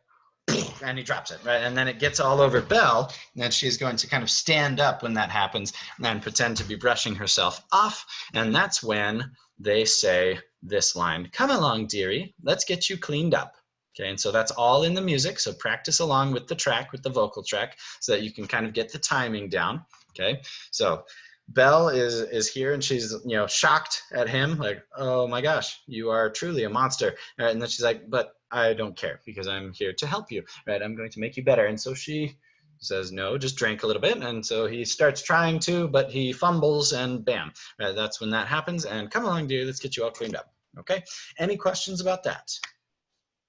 and he drops it, right? And then it gets all over Belle, and she's going to kind of stand up when that happens and pretend to be brushing herself off. And that's when they say this line, "Come along, dearie, let's get you cleaned up." Okay, and so that's all in the music. So practice along with the track, with the vocal track, so that you can kind of get the timing down. Okay, so Belle is here, and she's, you know, shocked at him, like, "Oh my gosh, you are truly a monster." Right? And then she's like, "But I don't care, because I'm here to help you. Right? I'm going to make you better." And so she says, "No, just drink a little bit." And so he starts trying to, but he fumbles, and bam, right? That's when that happens. And "Come along, dear, let's get you all cleaned up." Okay. Any questions about that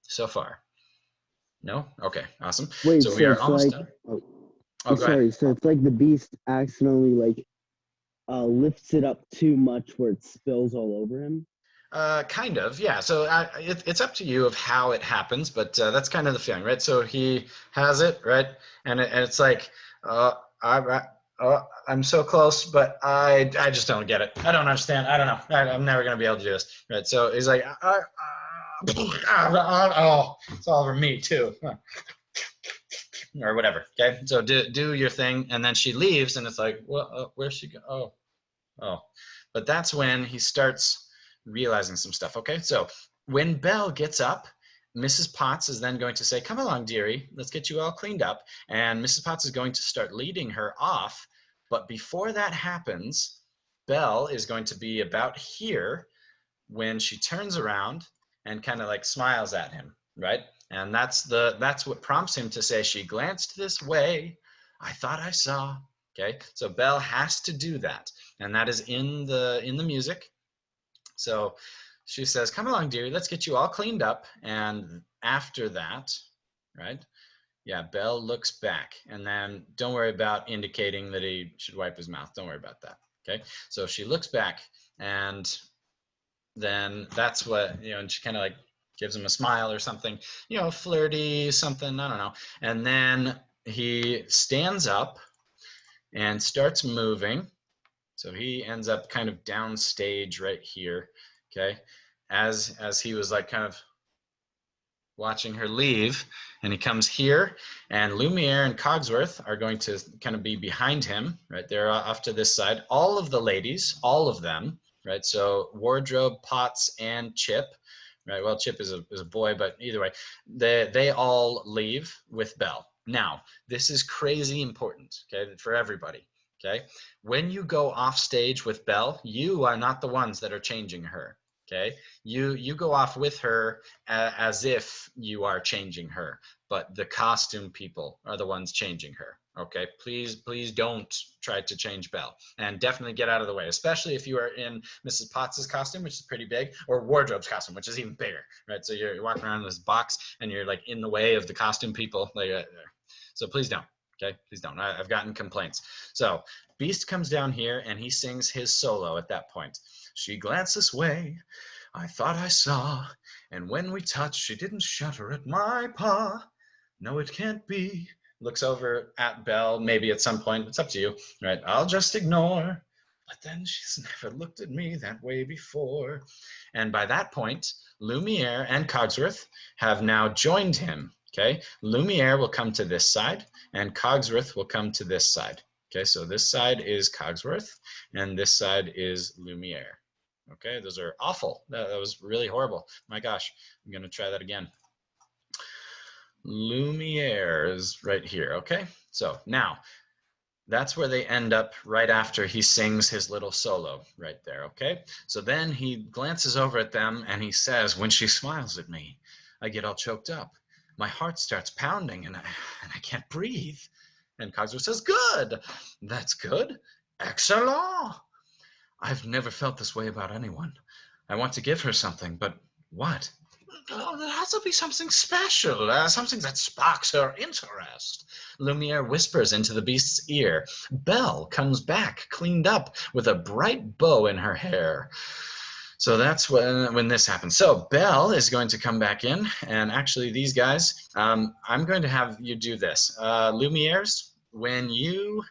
so far? No? Okay, awesome. Wait, So we are almost done. Oh, Oh, go ahead. sorry. So it's like the beast accidentally like lifts it up too much where it spills all over him. Kind of, yeah. So it's up to you of how it happens, but that's kind of the feeling, right? So he has it, right? And it's like, I'm so close, but I just don't get it. I don't understand. I don't know. I'm never going to be able to do this, right? So he's like, oh, it's all over me too. Or whatever, okay? So do your thing, and then she leaves, and it's like, well, where's she go? Oh. But that's when he starts realizing some stuff, okay? So when Belle gets up, Mrs. Potts is then going to say, "Come along, dearie, let's get you all cleaned up." And Mrs. Potts is going to start leading her off. But before that happens, Belle is going to be about here when she turns around and kind of like smiles at him, right? And that's what prompts him to say, "She glanced this way, I thought I saw." Okay, so Belle has to do that, and that is in the music. So she says, "Come along, dearie, let's get you all cleaned up." And after that, right? Yeah, Belle looks back, and then don't worry about indicating that he should wipe his mouth. Don't worry about that. Okay, so she looks back, and then that's what, you know, and she kind of like gives him a smile or something, you know, flirty, something, I don't know. And then he stands up and starts moving. So he ends up kind of downstage right here, okay? As he was like kind of watching her leave, and he comes here, and Lumiere and Cogsworth are going to kind of be behind him, right? They're off to this side. All of the ladies, all of them, right? So Wardrobe, Potts, and Chip, right? Well, Chip is a boy, but either way, they all leave with Belle. Now, this is crazy important, okay, for everybody, okay? When you go off stage with Belle, you are not the ones that are changing her, okay? You go off with her as if you are changing her, but the costume people are the ones changing her, okay? Please don't try to change Belle, and definitely get out of the way, especially if you are in Mrs. Potts's costume, which is pretty big, or Wardrobe's costume, which is even bigger, right? So you're walking around in this box, and you're like in the way of the costume people, like, so please don't, okay? Please don't. I've gotten complaints. So Beast comes down here, and he sings his solo at that point. "She glanced this way, I thought I saw, and when we touched, she didn't shudder at my paw. No, it can't be." Looks over at Belle, maybe at some point, it's up to you, right? "I'll just ignore, but then she's never looked at me that way before." And by that point, Lumiere and Cogsworth have now joined him, okay? Lumiere will come to this side, and Cogsworth will come to this side. Okay, so this side is Cogsworth, and this side is Lumiere. Okay, those are awful. That was really horrible. My gosh, I'm going to try that again. Lumiere is right here, okay? So now, that's where they end up right after he sings his little solo right there, okay? So then he glances over at them and he says, "When she smiles at me, I get all choked up. My heart starts pounding and I can't breathe." And Cogsworth says, "Good, that's good, excellent. I've never felt this way about anyone. I want to give her something, but what? Oh, there has to be something special, something that sparks her interest." Lumiere whispers into the Beast's ear. Belle comes back, cleaned up, with a bright bow in her hair. So that's when this happens. So Belle is going to come back in, and actually these guys, I'm going to have you do this. Lumiere's, when you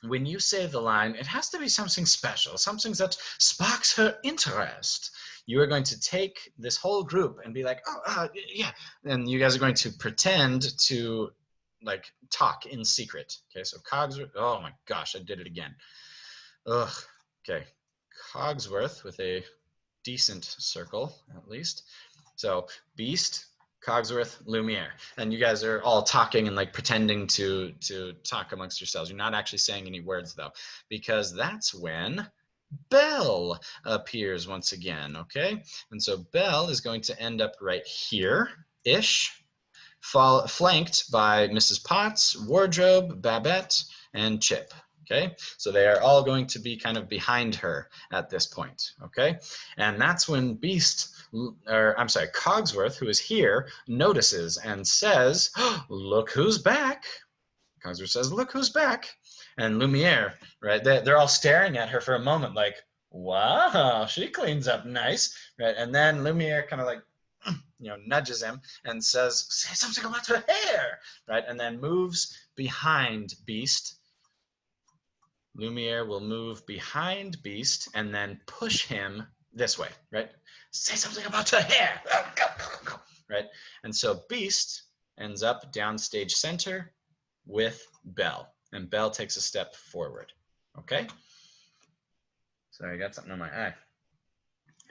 when you say the line, it has to be something special, something that sparks her interest. You are going to take this whole group and be like, oh, yeah. And you guys are going to pretend to like talk in secret. Okay, so Cogsworth, oh my gosh, I did it again. Ugh, okay. Cogsworth with a decent circle, at least. So Beast, Cogsworth, Lumiere, and you guys are all talking and like pretending to talk amongst yourselves. You're not actually saying any words though, because that's when Belle appears once again. Okay, and so Belle is going to end up right here-ish, flanked by Mrs. Potts, Wardrobe, Babbette, and Chip. Okay, so they are all going to be kind of behind her at this point. Okay, and that's when Cogsworth, who is here, notices and says, oh, look who's back. Cogsworth says, look who's back. And Lumiere, right, they're all staring at her for a moment like, wow, she cleans up nice, right? And then Lumiere kind of like, nudges him and says, say something about her hair, right? And then moves behind Beast. Lumiere will move behind Beast and then push him this way, right? Say something about her hair, right? And so Beast ends up downstage center with Belle, and Belle takes a step forward, okay? Sorry, I got something on my eye.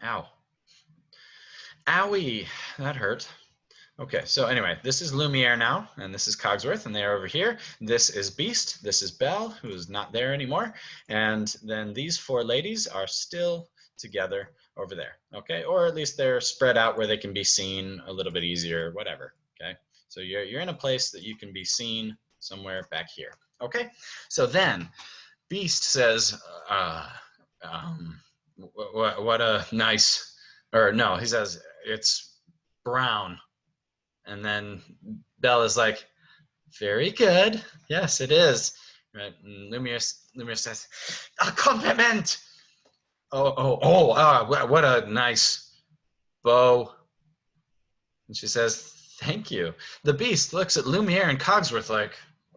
Ow. Owie, that hurt. Okay, so anyway, this is Lumiere now, and this is Cogsworth, and they are over here. This is Beast, this is Belle, who is not there anymore, and then these four ladies are still together over there, okay? Or at least they're spread out where they can be seen a little bit easier, whatever, okay? So you're in a place that you can be seen somewhere back here, okay? So then, Beast says, what a nice, or no, he says, it's brown. And then Belle is like, very good. Yes, it is. Right. And Lumiere says, a compliment. What a nice bow. And she says, thank you. The Beast looks at Lumiere and Cogsworth like,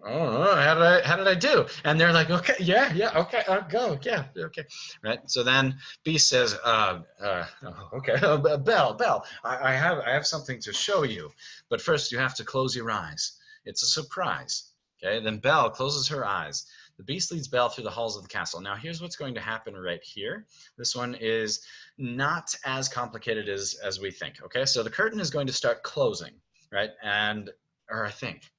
oh, how did I do? And they're like, okay, yeah, okay, go, yeah, okay, right? So then Beast says, okay, Belle, I have something to show you, but first you have to close your eyes. It's a surprise, okay? Then Belle closes her eyes. The Beast leads Belle through the halls of the castle. Now here's what's going to happen right here. This one is not as complicated as we think, okay? So the curtain is going to start closing, right? Or I think.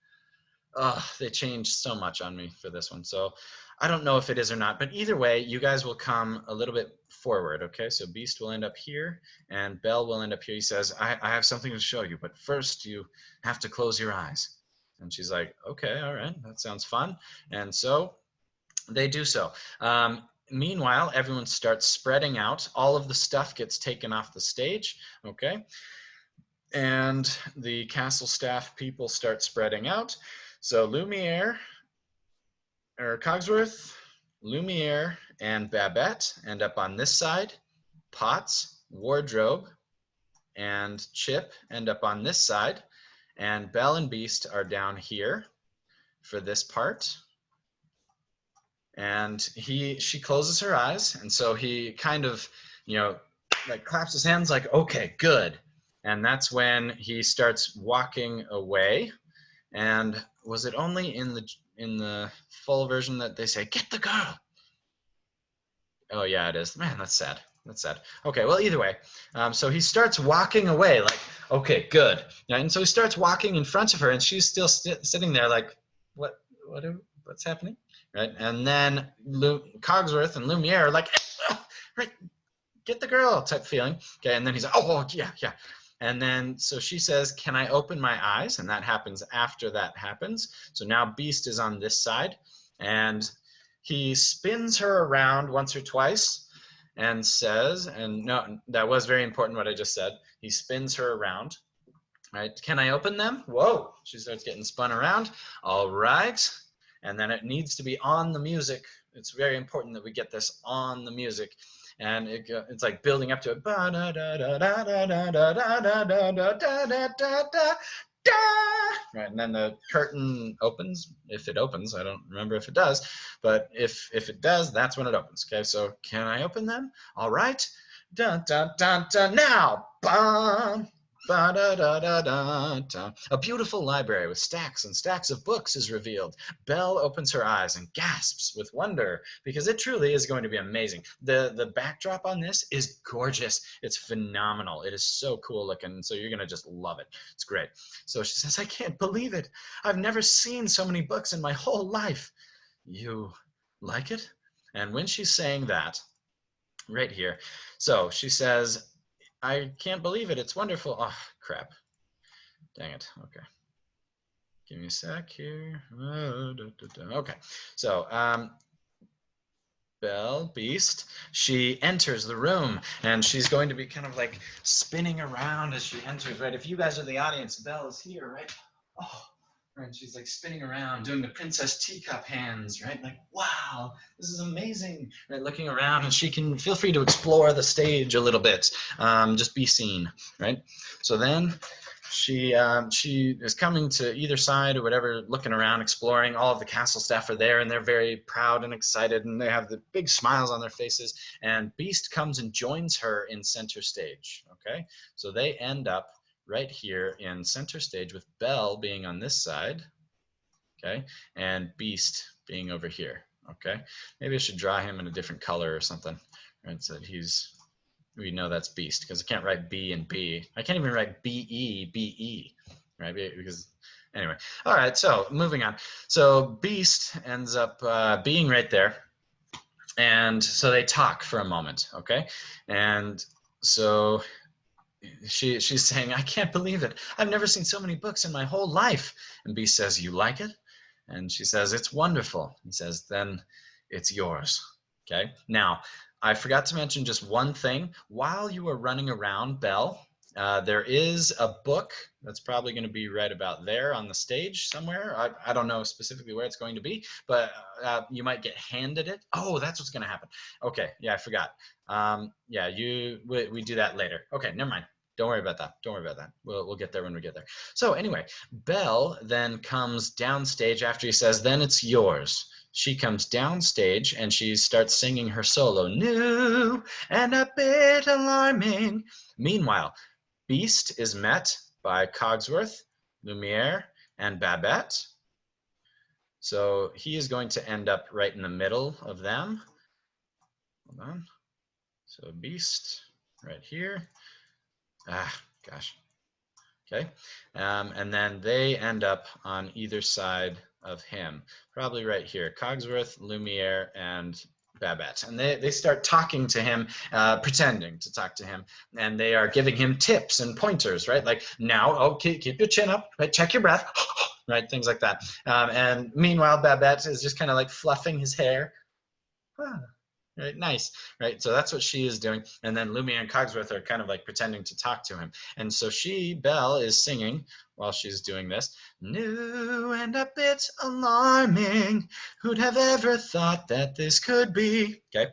Oh, they changed so much on me for this one. So I don't know if it is or not, but either way, you guys will come a little bit forward, okay? So Beast will end up here and Belle will end up here. He says, I have something to show you, but first you have to close your eyes. And she's like, okay, all right, that sounds fun. And so they do so. Meanwhile, everyone starts spreading out. All of the stuff gets taken off the stage, okay? And the castle staff people start spreading out. So Lumiere, or Cogsworth, Lumiere, and Babbette end up on this side. Potts, Wardrobe, and Chip end up on this side. And Belle and Beast are down here for this part. And she closes her eyes, and so he kind of, like claps his hands like, okay, good. And that's when he starts walking away. And was it only in the full version that they say, get the girl? Oh yeah, it is. Man, that's sad. That's sad. Okay, well, either way, so he starts walking away like, okay, good. And so he starts walking in front of her, and she's still sitting there like, what's happening? Right? And then Cogsworth and Lumiere are like, right, get the girl type feeling. Okay, and then he's like, oh, yeah. And then, so she says, can I open my eyes? And that happens after that happens. So now Beast is on this side, and he spins her around once or twice and says, and no, that was very important what I just said. He spins her around. Right? Can I open them? Whoa, she starts getting spun around. All right. And then it needs to be on the music. It's very important that we get this on the music. And it's like building up to it. Right, and then the curtain opens, if it opens. I don't remember if it does, but if it does, that's when it opens. Okay, so can I open them? All right. Dun, dun, dun, dun, now. Bum. Ba-da-da-da-da-da. A beautiful library with stacks and stacks of books is revealed. Belle opens her eyes and gasps with wonder because it truly is going to be amazing. The backdrop on this is gorgeous. It's phenomenal. It is so cool looking, so you're going to just love it. It's great. So she says, I can't believe it. I've never seen so many books in my whole life. You like it? And when she's saying that, right here, so she says, I can't believe it. It's wonderful. Oh, crap. Dang it. Okay. Give me a sec here. Okay. So, Belle, Beast, she enters the room, and she's going to be kind of like spinning around as she enters, right? If you guys are the audience, Belle is here, right? Oh, right. She's like spinning around, doing the princess teacup hands, right? Like, wow, this is amazing, right? Looking around, and she can feel free to explore the stage a little bit, just be seen, right? So then she is coming to either side or whatever, looking around, exploring. All of the castle staff are there, and they're very proud and excited, and they have the big smiles on their faces. And Beast comes and joins her in center stage. Okay, so they end up right here in center stage with Belle being on this side, okay, and Beast being over here. Okay, maybe I should draw him in a different color or something, right? So that we know that's Beast, because I can't write B and B. I can't even write B-E, right? Because, anyway. All right, so moving on. So Beast ends up being right there. And so they talk for a moment, okay? And so she's saying, I can't believe it. I've never seen so many books in my whole life. And Beast says, you like it? And she says, it's wonderful. He says, then it's yours, okay? Now, I forgot to mention just one thing. While you are running around, Belle, there is a book that's probably going to be right about there on the stage somewhere. I don't know specifically where it's going to be, but you might get handed it. Oh, that's what's going to happen. Okay, yeah, I forgot. Yeah, we do that later. Okay, never mind. Don't worry about that. Don't worry about that. We'll get there when we get there. So anyway, Belle then comes downstage after he says, then it's yours. She comes downstage and she starts singing her solo, new and a bit alarming. Meanwhile, Beast is met by Cogsworth, Lumiere, and Babbette. So he is going to end up right in the middle of them. Hold on. So Beast right here. Ah, gosh. Okay. And then they end up on either side of him, probably right here. Cogsworth, Lumiere, and Babbette. And they start talking to him, pretending to talk to him. And they are giving him tips and pointers, right? Like, now, okay, keep your chin up, right? Check your breath, right? Things like that. And meanwhile, Babbette is just kind of like fluffing his hair. Right, nice, right? So that's what she is doing. And then Lumiere and Cogsworth are kind of like pretending to talk to him. And so Belle, is singing while she's doing this. New and a bit alarming. Who'd have ever thought that this could be? Okay.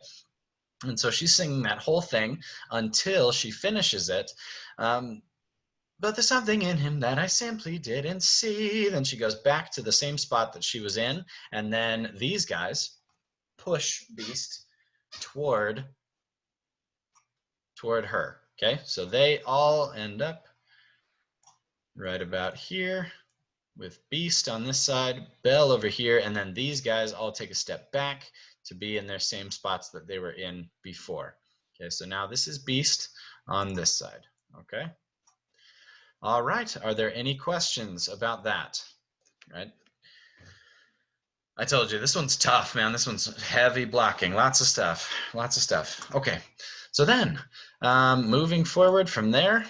And so she's singing that whole thing until she finishes it. But there's something in him that I simply didn't see. Then she goes back to the same spot that she was in. And then these guys push Beast toward her. Okay, so they all end up right about here with Beast on this side, Belle over here, and then these guys all take a step back to be in their same spots that they were in before. Okay, so now this is Beast on this side. Okay, all right, are there any questions about that? Right, I told you, this one's tough, man. This one's heavy blocking. Lots of stuff. Lots of stuff. Okay. So then, moving forward from there,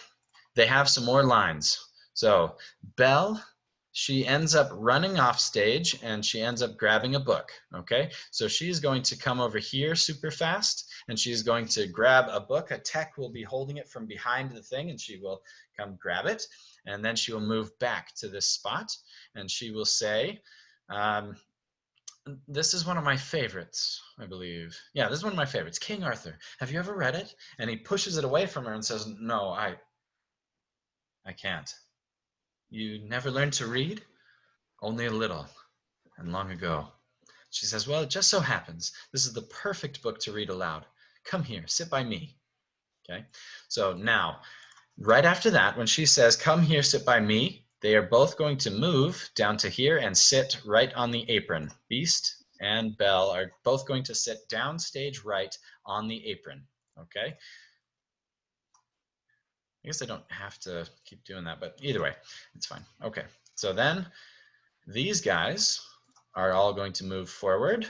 they have some more lines. So Belle, she ends up running off stage and she ends up grabbing a book. Okay. So she's going to come over here super fast and she's going to grab a book. A tech will be holding it from behind the thing and she will come grab it. And then she will move back to this spot and she will say, this is one of my favorites, I believe. Yeah, this is one of my favorites. King Arthur. Have you ever read it? And he pushes it away from her and says, no, I can't. You never learned to read? Only a little, and long ago. She says, well, it just so happens this is the perfect book to read aloud. Come here, sit by me. Okay, so now, right after that, when she says, come here, sit by me, they are both going to move down to here and sit right on the apron. Beast and Belle are both going to sit downstage right on the apron. Okay, I guess I don't have to keep doing that, but either way, it's fine. Okay, so then these guys are all going to move forward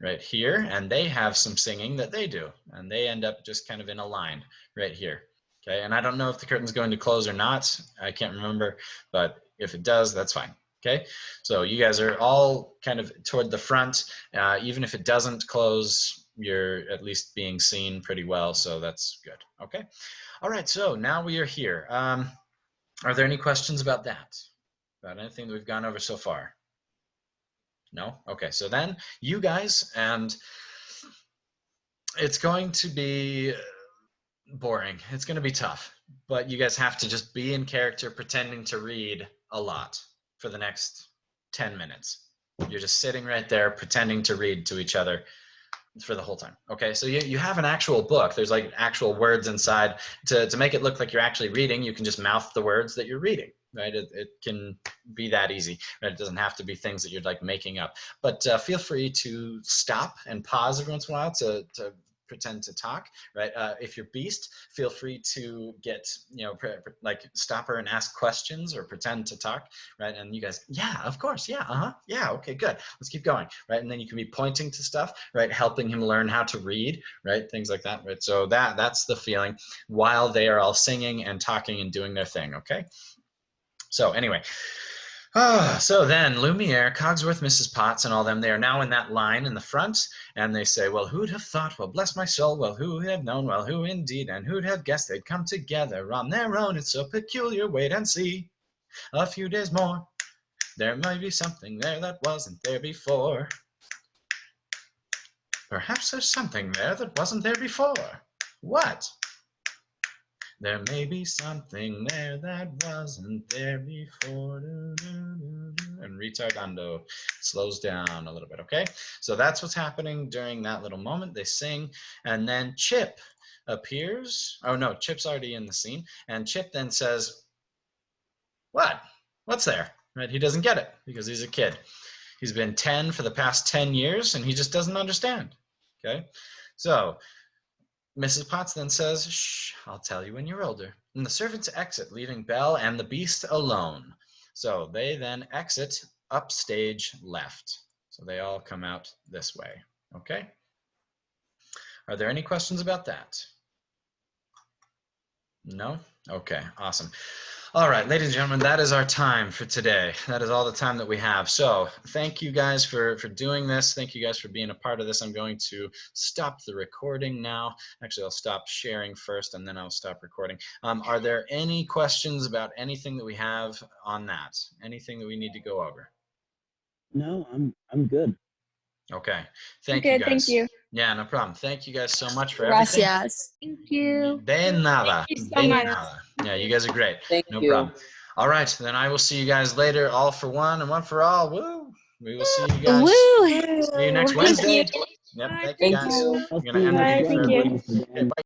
right here, and they have some singing that they do, and they end up just kind of in a line right here. Okay, and I don't know if the curtain's going to close or not. I can't remember, but if it does, that's fine. Okay, so you guys are all kind of toward the front. Even if it doesn't close, you're at least being seen pretty well, so that's good. Okay, all right, so now we are here. Are there any questions about that? About anything that we've gone over so far? No? Okay, so then you guys, and it's going to be boring. It's going to be tough, but you guys have to just be in character pretending to read a lot for the next 10 minutes. You're just sitting right there pretending to read to each other for the whole time. Okay, so you have an actual book. There's like actual words inside. To make it look like you're actually reading, you can just mouth the words that you're reading, right? It can be that easy, right? It doesn't have to be things that you're like making up. But feel free to stop and pause every once in a while to pretend to talk, right? If you're Beast, feel free to get, like stop her and ask questions or pretend to talk, right? And you guys, yeah, of course, yeah, yeah, okay, good. Let's keep going, right? And then you can be pointing to stuff, right? Helping him learn how to read, right? Things like that, right? So that's the feeling while they are all singing and talking and doing their thing, okay? So anyway, so then Lumiere, Cogsworth, Mrs. Potts, and all them, they are now in that line in the front, and they say, well, who'd have thought, well, bless my soul, well, who'd have known, well, who indeed, and who'd have guessed they'd come together on their own, it's so peculiar, wait and see, a few days more, there may be something there that wasn't there before. Perhaps there's something there that wasn't there before. What? There may be something there that wasn't there before. And retardando slows down a little bit, okay? So that's what's happening during that little moment. They sing, and then Chip appears. Oh no, Chip's already in the scene. And Chip then says, what? What's there? Right? He doesn't get it because he's a kid. He's been 10 for the past 10 years, and he just doesn't understand, okay? So Mrs. Potts then says, shh, I'll tell you when you're older. And the servants exit, leaving Belle and the Beast alone. So they then exit upstage left. So they all come out this way, okay? Are there any questions about that? No? Okay, awesome. All right, ladies and gentlemen, that is our time for today. That is all the time that we have. So thank you guys for doing this. Thank you guys for being a part of this. I'm going to stop the recording now. Actually, I'll stop sharing first, and then I'll stop recording. Are there any questions about anything that we have on that? Anything that we need to go over? No, I'm good. Okay. Thank Okay, you guys. thank you. Yeah, no problem. Thank you guys so much for everything. Gracias. Thank you. De nada. Thank you so De much. nada. Yeah, you guys are great. Thank No you. problem. All right, then I will see you guys later. All for one and one for all. Woo! We will see you guys. Woo! See you next Thank Wednesday. you. Yep, Bye. thank you Thank guys. you. I'm gonna end the Bye, video for thank everybody. you. Okay, bye.